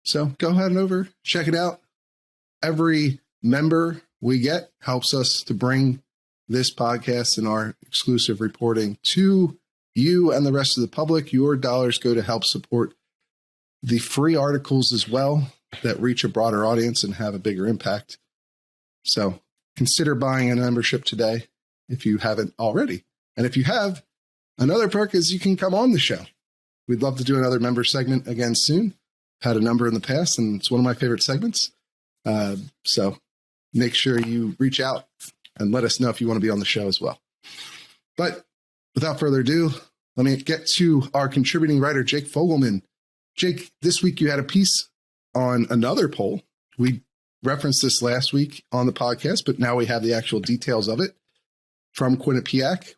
So go ahead and over, check it out. Every member we get helps us to bring this podcast and our exclusive reporting to you and the rest of the public. Your dollars go to help support the free articles as well that reach a broader audience and have a bigger impact. So consider buying a membership today if you haven't already. And if you have, another perk is you can come on the show. We'd love to do another member segment again soon. Had a number in the past, and it's one of my favorite segments. So make sure you reach out and let us know if you want to be on the show as well. But without further ado, let me get to our contributing writer, Jake Fogelman. Jake, this week you had a piece on another poll. We referenced this last week on the podcast, but now we have the actual details of it from Quinnipiac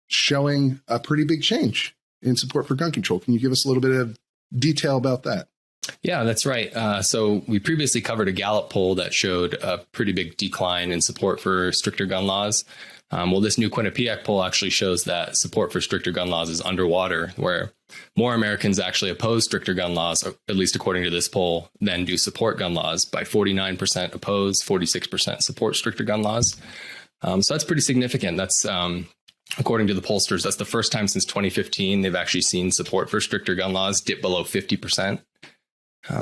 showing a pretty big change in support for gun control. Can you give us a little bit of detail about that?
Yeah, that's right. So we previously covered a Gallup poll that showed a pretty big decline in support for stricter gun laws. Well, this new Quinnipiac poll actually shows that support for stricter gun laws is underwater, where more Americans actually oppose stricter gun laws, at least according to this poll, than do support gun laws. By 49% oppose, 46% support stricter gun laws. So that's pretty significant. That's according to the pollsters, that's the first time since 2015 they've actually seen support for stricter gun laws dip below 50%.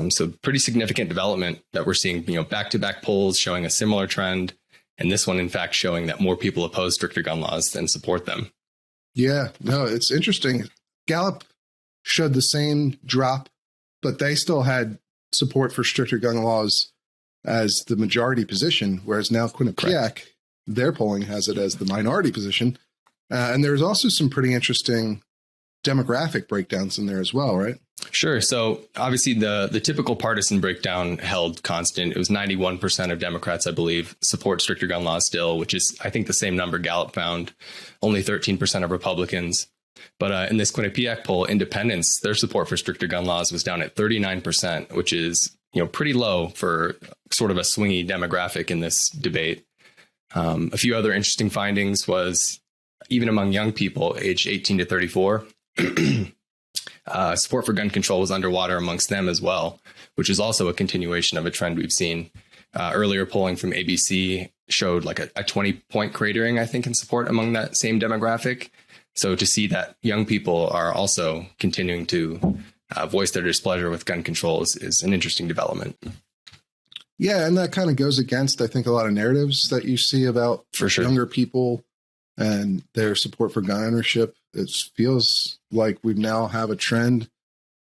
So pretty significant development that we're seeing, back-to-back polls showing a similar trend. And this one, in fact, showing that more people oppose stricter gun laws than support them. Yeah,
no, it's interesting. Gallup showed the same drop, but they still had support for stricter gun laws as the majority position, whereas now Quinnipiac, their polling has it as the minority position. And there's also some pretty interesting demographic breakdowns in there as well, right?
Sure. So obviously the typical partisan breakdown held constant. It was 91% of Democrats, I believe, support stricter gun laws still, which is, I think, the same number Gallup found. Only 13% of Republicans. But in this Quinnipiac poll, independents, their support for stricter gun laws was down at 39%, which is, pretty low for sort of a swingy demographic in this debate. A few other interesting findings was even among young people aged 18 to 34, support for gun control was underwater amongst them as well, which is also a continuation of a trend we've seen. Earlier polling from ABC showed like a 20-point cratering, I think, in support among that same demographic. So to see that young people are also continuing to voice their displeasure with gun control is an interesting development.
Yeah, and that kind of goes against, I think, a lot of narratives that you see about younger people and their support for gun ownership. It feels like we now have a trend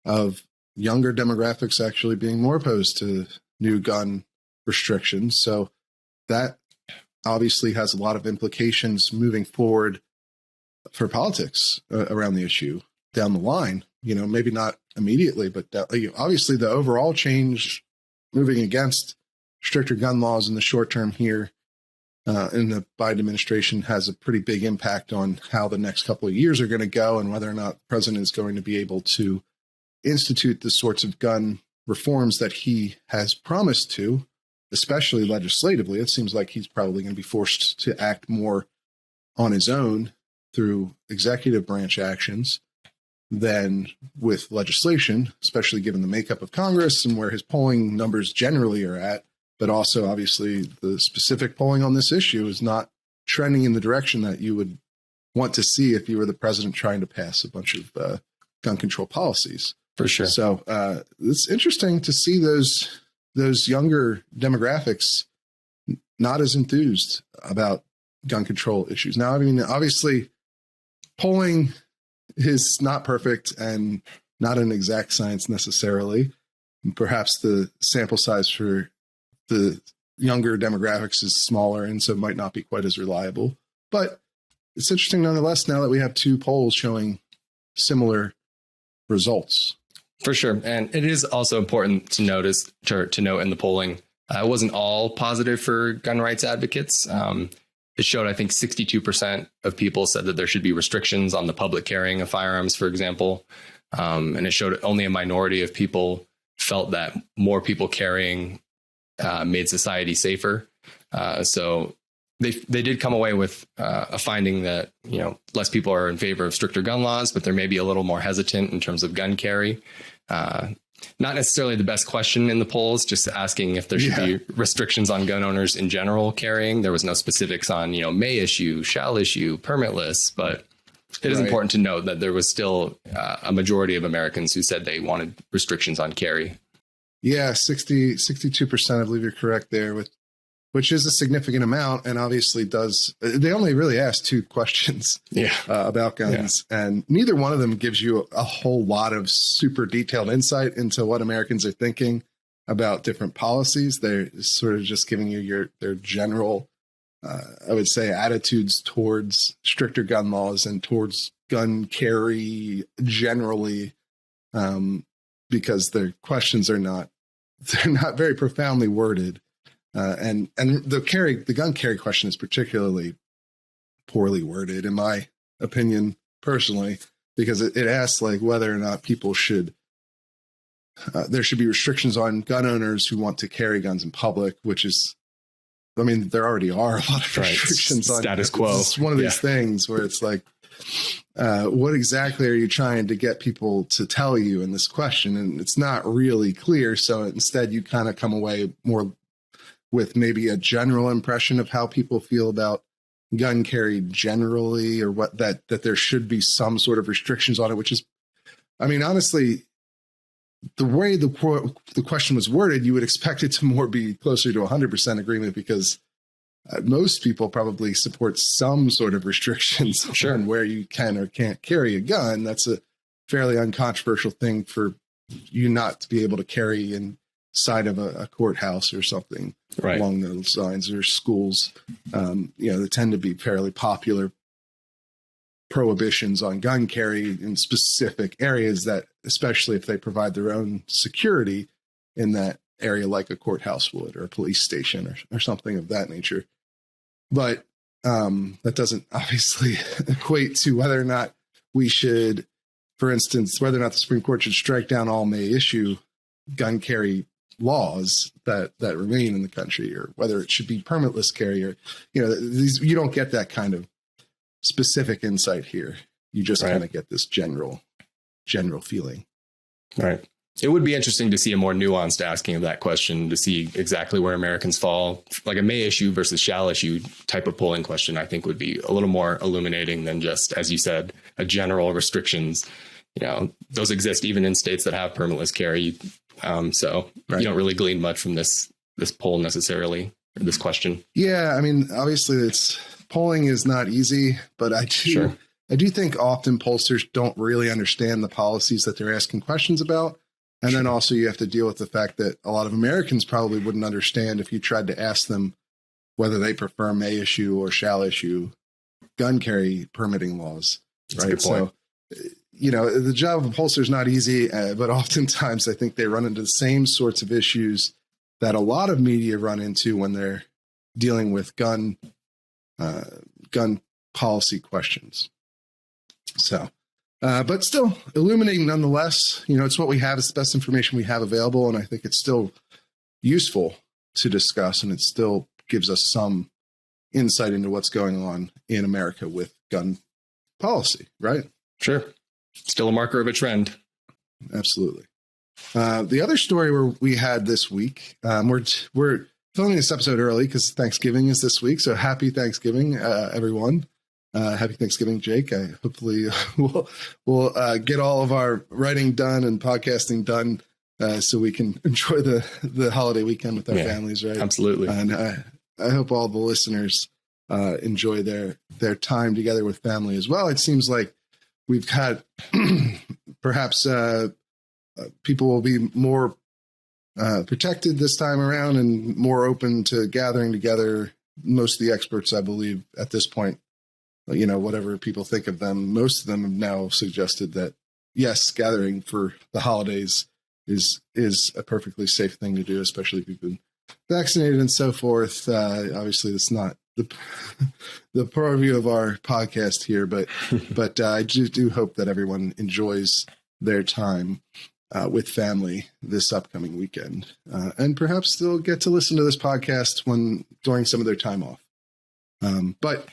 of younger demographics actually being more opposed to new gun restrictions. So that obviously has a lot of implications moving forward for politics around the issue down the line. Maybe not immediately, but obviously the overall change moving against stricter gun laws in the short term here in the Biden administration has a pretty big impact on how the next couple of years are going to go and whether or not the president is going to be able to institute the sorts of gun reforms that he has promised to, especially legislatively. It seems like he's probably going to be forced to act more on his own through executive branch actions than with legislation, especially given the makeup of Congress and where his polling numbers generally are at. But also, obviously, the specific polling on this issue is not trending in the direction that you would want to see if you were the president trying to pass a bunch of gun control policies.
For sure.
So it's interesting to see those younger demographics not as enthused about gun control issues. Now, I mean, obviously, polling is not perfect and not an exact science necessarily. Perhaps the sample size for the younger demographics is smaller and so might not be quite as reliable. But it's interesting nonetheless now that we have two polls showing similar results.
For sure. And it is also important to note in the polling, it wasn't all positive for gun rights advocates. It showed, I think, 62% of people said that there should be restrictions on the public carrying of firearms, for example. And it showed only a minority of people felt that more people carrying made society safer. So they did come away with a finding that, less people are in favor of stricter gun laws, but they're maybe a little more hesitant in terms of gun carry. not necessarily the best question in the polls, just asking if there should be restrictions on gun owners in general carrying. There was no specifics on, may issue, shall issue, permitless, but it is important to note that there was still a majority of Americans who said they wanted restrictions on carry.
Yeah, 62%, I believe you're correct there, which is a significant amount, and obviously they only really asked 2 questions about guns, and neither one of them gives you a whole lot of super detailed insight into what Americans are thinking about different policies. They're sort of just giving you their general, I would say, attitudes towards stricter gun laws and towards gun carry generally, because their questions they're not very profoundly worded. And the gun carry question is particularly poorly worded, in my opinion, personally, because it asks like whether or not people there should be restrictions on gun owners who want to carry guns in public, which is, I mean, there already are a lot of restrictions on
status quo.
It's one of these things where it's like, what exactly are you trying to get people to tell you in this question? And it's not really clear. So instead, you kind of come away more with maybe a general impression of how people feel about gun carry generally, or that there should be some sort of restrictions on it, which is, I mean, honestly, the way the question was worded, you would expect it to more be closer to 100% agreement, because most people probably support some sort of restrictions on where you can or can't carry a gun. That's a fairly uncontroversial thing for you not to be able to carry inside of a courthouse or something along those lines, or schools. They tend to be fairly popular prohibitions on gun carry in specific areas, that, especially if they provide their own security in that area, like a courthouse would, or a police station, or something of that nature. But that doesn't obviously equate to whether or not we should, for instance, whether or not the Supreme Court should strike down all may issue gun carry laws that remain in the country, or whether it should be permitless carry, or, you don't get that kind of specific insight here. You just kind of get this general feeling.
Right. It would be interesting to see a more nuanced asking of that question, to see exactly where Americans fall. Like a may issue versus shall issue type of polling question, I think would be a little more illuminating than just, as you said, a general restrictions. Those exist even in states that have permitless carry. So you don't really glean much from this poll necessarily, or this question. Yeah,
I mean, obviously polling is not easy, but I do think often pollsters don't really understand the policies that they're asking questions about. And then also you have to deal with the fact that a lot of Americans probably wouldn't understand if you tried to ask them whether they prefer may issue or shall issue gun carry permitting laws.
That's a good point.
So, the job of a pollster is not easy, but oftentimes I think they run into the same sorts of issues that a lot of media run into when they're dealing with gun policy questions. So, but still illuminating nonetheless. It's what we have. It's the best information we have available, and I think it's still useful to discuss, and it still gives us some insight into what's going on in America with gun policy, right?
Sure. Still a marker of a trend.
Absolutely. The other story we had this week, we're filming this episode early because Thanksgiving is this week. So happy Thanksgiving, everyone. Happy Thanksgiving, Jake. Hopefully we'll get all of our writing done and podcasting done so we can enjoy the holiday weekend with our families, right?
Absolutely.
And I hope all the listeners enjoy their time together with family as well. It seems like we've had perhaps people will be more protected this time around and more open to gathering together. Most of the experts, I believe, at this point, whatever people think of them, most of them have now suggested that, yes, gathering for the holidays is a perfectly safe thing to do, especially if you've been vaccinated and so forth. Obviously, it's not the purview of our podcast here, but I do hope that everyone enjoys their time with family this upcoming weekend, and perhaps they'll get to listen to this podcast during some of their time off. But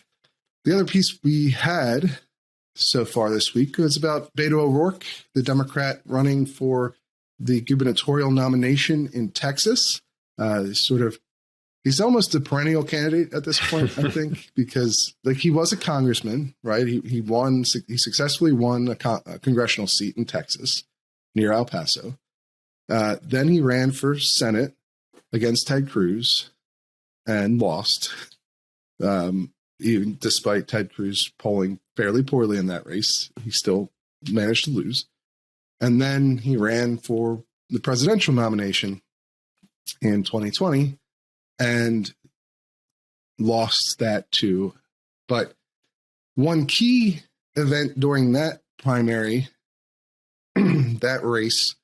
the other piece we had so far this week was about Beto O'Rourke, the Democrat running for the gubernatorial nomination in Texas. He's almost a perennial candidate at this point, I think, because like he was a congressman, right? He successfully won a congressional seat in Texas near El Paso. Then he ran for Senate against Ted Cruz and lost, even despite Ted Cruz polling fairly poorly in that race. He still managed to lose. And then he ran for the presidential nomination in 2020 and lost that too. But one key event during that primary, that race,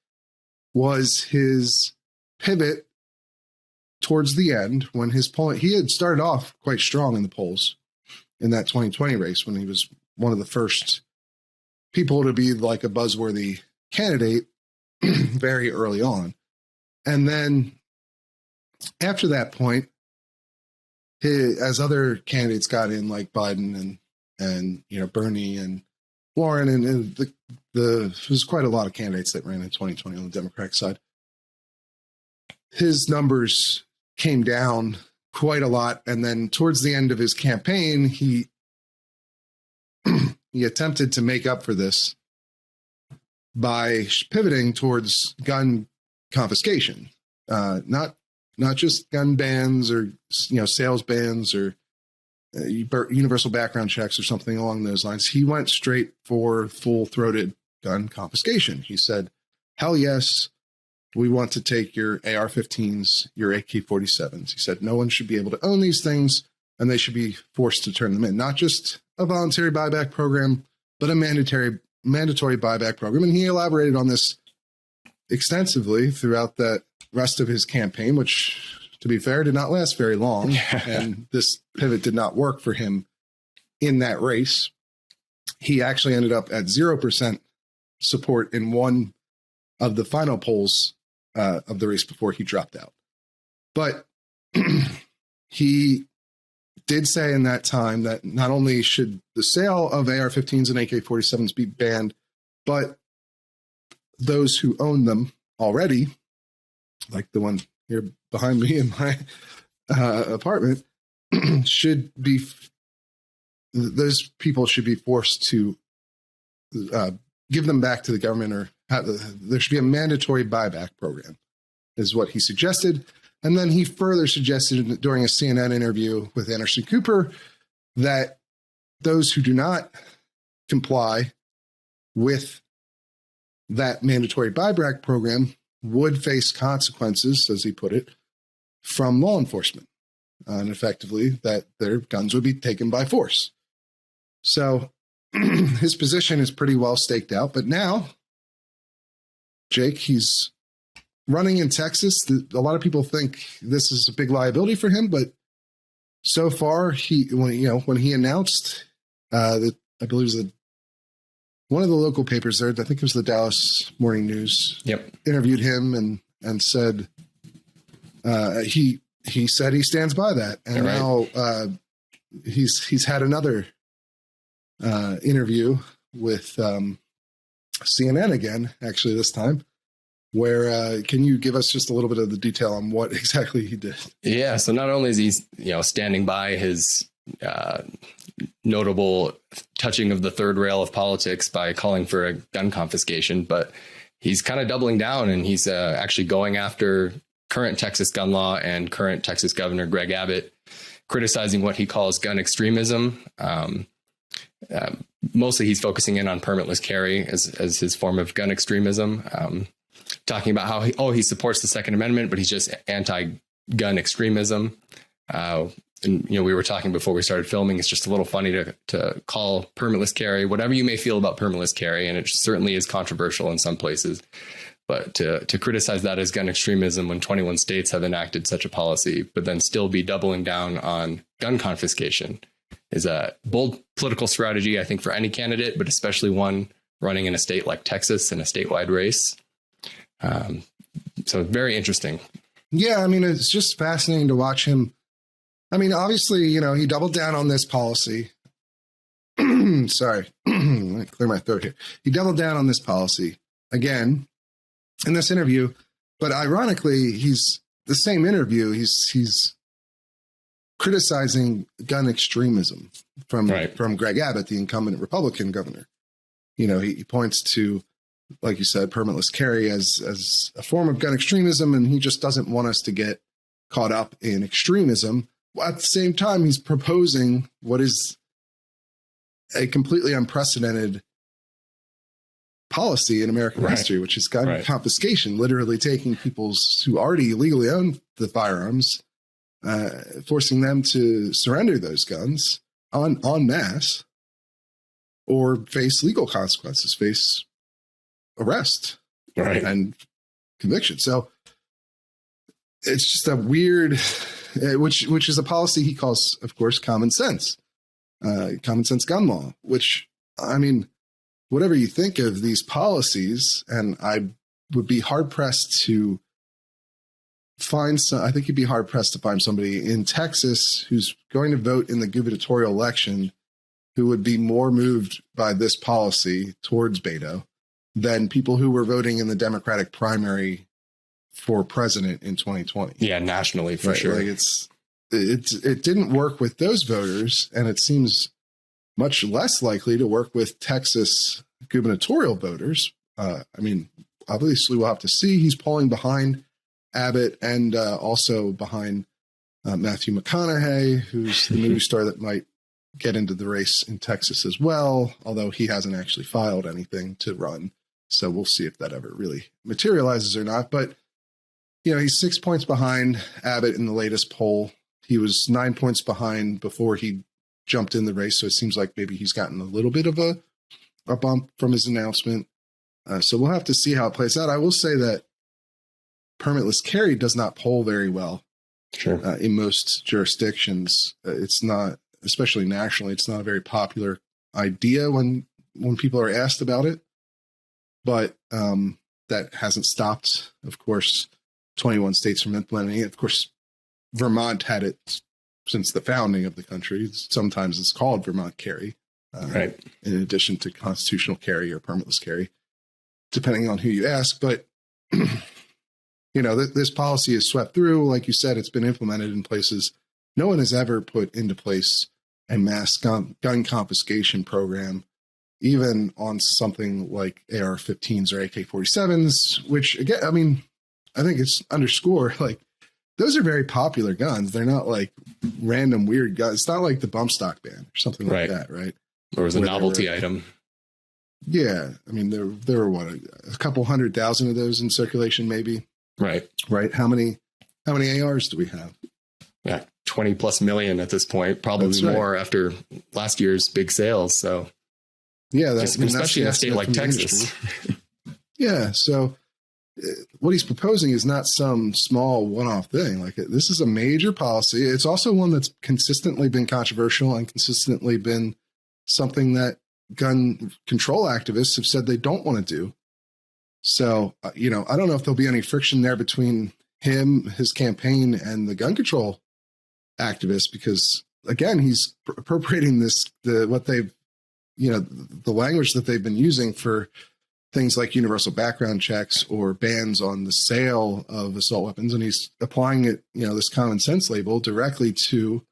was his pivot towards the end when his polling, he had started off quite strong in the polls in that 2020 race when he was one of the first people to be like a buzzworthy candidate very early on. And then after that point, as other candidates got in, like Biden and Bernie and Warren, and there was quite a lot of candidates that ran in 2020 on the Democratic side, his numbers came down quite a lot. And then towards the end of his campaign, he attempted to make up for this by pivoting towards gun confiscation, not just gun bans or sales bans or universal background checks or something along those lines. He went straight for full-throated gun confiscation. He said, "Hell yes, we want to take your AR-15s, your AK-47s." He said, "No one should be able to own these things, and they should be forced to turn them in. Not just a voluntary buyback program, but a mandatory buyback program." And he elaborated on this extensively throughout the rest of his campaign, which, to be fair, did not last very long. And this pivot did not work for him in that race. He actually ended up at 0% support in one of the final polls of the race before he dropped out. But he did say in that time that not only should the sale of AR-15s and AK-47s be banned, but those who own them already, like the one here behind me in my apartment, those people should be forced to give them back to the government, or there should be a mandatory buyback program, is what he suggested. And then he further suggested during a CNN interview with Anderson Cooper that those who do not comply with that mandatory buyback program would face consequences, as he put it, from law enforcement, and effectively that their guns would be taken by force. So his position is pretty well staked out. But now, Jake, he's running in Texas. A lot of people think this is a big liability for him, but so far, when he announced that, I believe it was one of the local papers there, I think it was the Dallas Morning News, interviewed him and said he said he stands by that. And now he's had another interview with CNN again, actually this time, where can you give us just a little bit of the detail on what exactly he did? Yeah.
So not only is he standing by his notable touching of the third rail of politics by calling for a gun confiscation, but he's kind of doubling down, and he's actually going after current Texas gun law and current Texas Governor Greg Abbott, criticizing what he calls gun extremism. Mostly he's focusing in on permitless carry as his form of gun extremism, talking about how he supports the Second Amendment, but he's just anti-gun extremism. And, we were talking before we started filming, it's just a little funny to call permitless carry, whatever you may feel about permitless carry, and it certainly is controversial in some places, but to criticize that as gun extremism when 21 states have enacted such a policy, but then still be doubling down on gun confiscation is a bold political strategy, I think, for any candidate, but especially one running in a state like Texas in a statewide race. So very interesting. Yeah, I mean, it's just fascinating to watch him. I mean, obviously, he doubled down on this policy. Sorry, let me clear my throat here. He doubled down on this policy again
in this interview. But ironically, he's the same interview. He's criticizing gun extremism from Greg Abbott, the incumbent Republican governor. You know, he points to, like you said, permitless carry as a form of gun extremism, and he just doesn't want us to get caught up in extremism. At the same time, he's proposing what is a completely unprecedented policy in American history, which is gun confiscation, literally taking people who already legally own the firearms, forcing them to surrender those guns en masse or face legal consequences, face arrest and conviction. So it's just a weird, which is a policy he calls, of course, common sense gun law, which, I mean, whatever you think of these policies, and I would be hard pressed to find I think you'd be hard pressed to find somebody in Texas who's going to vote in the gubernatorial election who would be more moved by this policy towards Beto than people who were voting in the Democratic primary for president in 2020.
Yeah, nationally for sure.
Like it didn't work with those voters, and it seems much less likely to work with Texas gubernatorial voters. I mean, obviously we'll have to see. He's polling behind Abbott and also behind Matthew McConaughey, who's the movie star that might get into the race in Texas as well, although he hasn't actually filed anything to run. So we'll see if that ever really materializes or not. But, you know, he's 6 points behind Abbott in the latest poll. He was 9 points behind before he jumped in the race. So it seems like maybe he's gotten a little bit of a bump from his announcement. So we'll have to see how it plays out. I will say that permitless carry does not poll very well in most jurisdictions. It's not, especially nationally, it's not a very popular idea when people are asked about it. But that hasn't stopped, of course, 21 states from implementing it. Of course, Vermont had it since the founding of the country. Sometimes it's called Vermont carry, in addition to constitutional carry or permitless carry, depending on who you ask. But, you know, this policy is swept through. Like you said, it's been implemented in places no one has ever put into place a mass gun confiscation program, even on something like AR-15s or AK-47s, which, again, I mean, I think it's underscored, like, those are very popular guns. They're not like random weird guns. It's not like the bump stock ban or something like that, right?
Or as a novelty item.
Yeah. I mean, there were what, a couple 100,000 of those in circulation, maybe. Right. How many ARs do we have?
Yeah, 20 plus million at this point, probably more after last year's big sales. So
yeah,
especially in a state like Texas.
Yeah. So what he's proposing is not some small one-off thing. Like, this is a major policy. It's also one that's consistently been controversial and consistently been something that gun control activists have said they don't want to do. So, you know, I don't know if there'll be any friction there between him, his campaign, and the gun control activists, because, again, he's appropriating the language that they've been using for things like universal background checks or bans on the sale of assault weapons. And he's applying it, you know, this common sense label directly to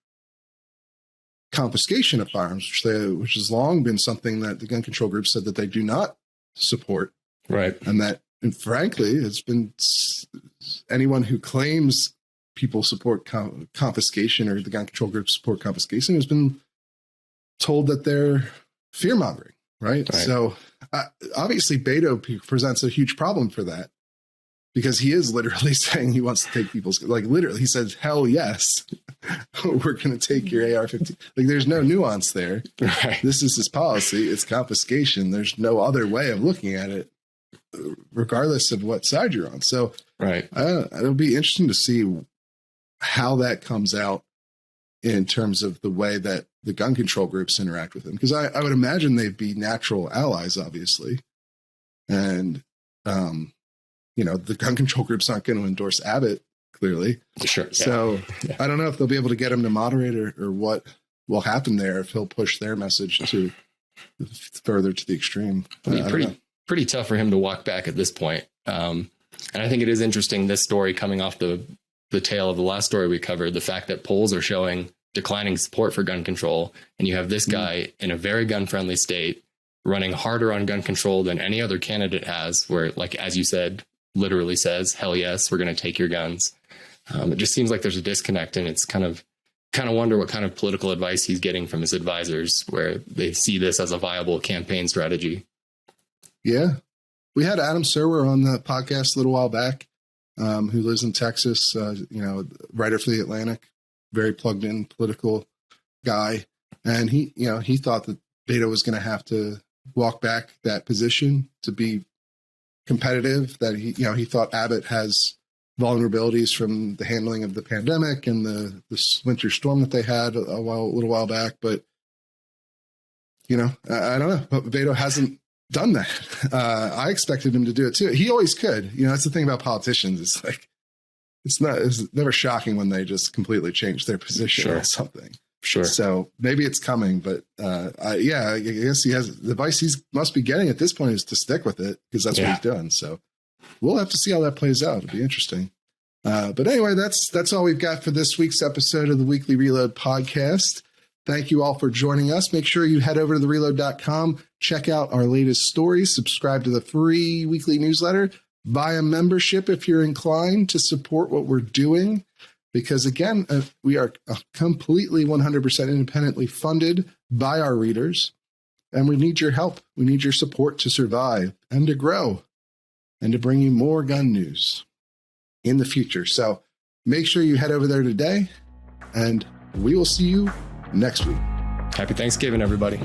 confiscation of firearms, which has long been something that the gun control group said that they do not support.
Right.
And that, and frankly, it's been anyone who claims people support confiscation or the gun control group support confiscation has been told that they're fear mongering. Right. So obviously Beto presents a huge problem for that, because he is literally saying he wants to take people's, like, literally, he says, hell yes, we're going to take your AR-15. Like, there's no nuance there.
Right.
This is his policy. It's confiscation. There's no other way of looking at it, regardless of what side you're on. So it'll be interesting to see how that comes out in terms of the way that the gun control groups interact with him. Because I would imagine they'd be natural allies, obviously. And, you know, the gun control group's not going to endorse Abbott, clearly.
Sure. Yeah.
So I don't know if they'll be able to get him to moderate or what will happen there, if he'll push their message to further to the extreme.
I mean, pretty tough for him to walk back at this point. And I think it is interesting, this story coming off the tail of the last story we covered, the fact that polls are showing declining support for gun control. And you have this guy in a very gun friendly state running harder on gun control than any other candidate has, where, like, as you said, literally says, hell yes, we're going to take your guns. It just seems like there's a disconnect, and it's kind of wonder what kind of political advice he's getting from his advisors, where they see this as a viable campaign strategy.
Yeah. We had Adam Serwer on the podcast a little while back, who lives in Texas, writer for The Atlantic, very plugged in political guy. And he thought that Beto was going to have to walk back that position to be competitive, that he thought Abbott has vulnerabilities from the handling of the pandemic and the winter storm that they had a little while back. But, I don't know. But Beto hasn't done that. I expected him to do it too. He always could. That's the thing about politicians. It's like, it's never shocking when they just completely change their position on something.
Sure.
So maybe it's coming, but I guess he has the advice he must be getting at this point is to stick with it, because that's what he's doing. So we'll have to see how that plays out. It'll be interesting. But anyway, that's all we've got for this week's episode of the Weekly Reload podcast. Thank you all for joining us. Make sure you head over to thereload.com, check out our latest stories, subscribe to the free weekly newsletter, buy a membership if you're inclined to support what we're doing. Because again, we are completely 100% independently funded by our readers, and we need your help. We need your support to survive and to grow and to bring you more gun news in the future. So make sure you head over there today, and we will see you next week.
Happy Thanksgiving, everybody.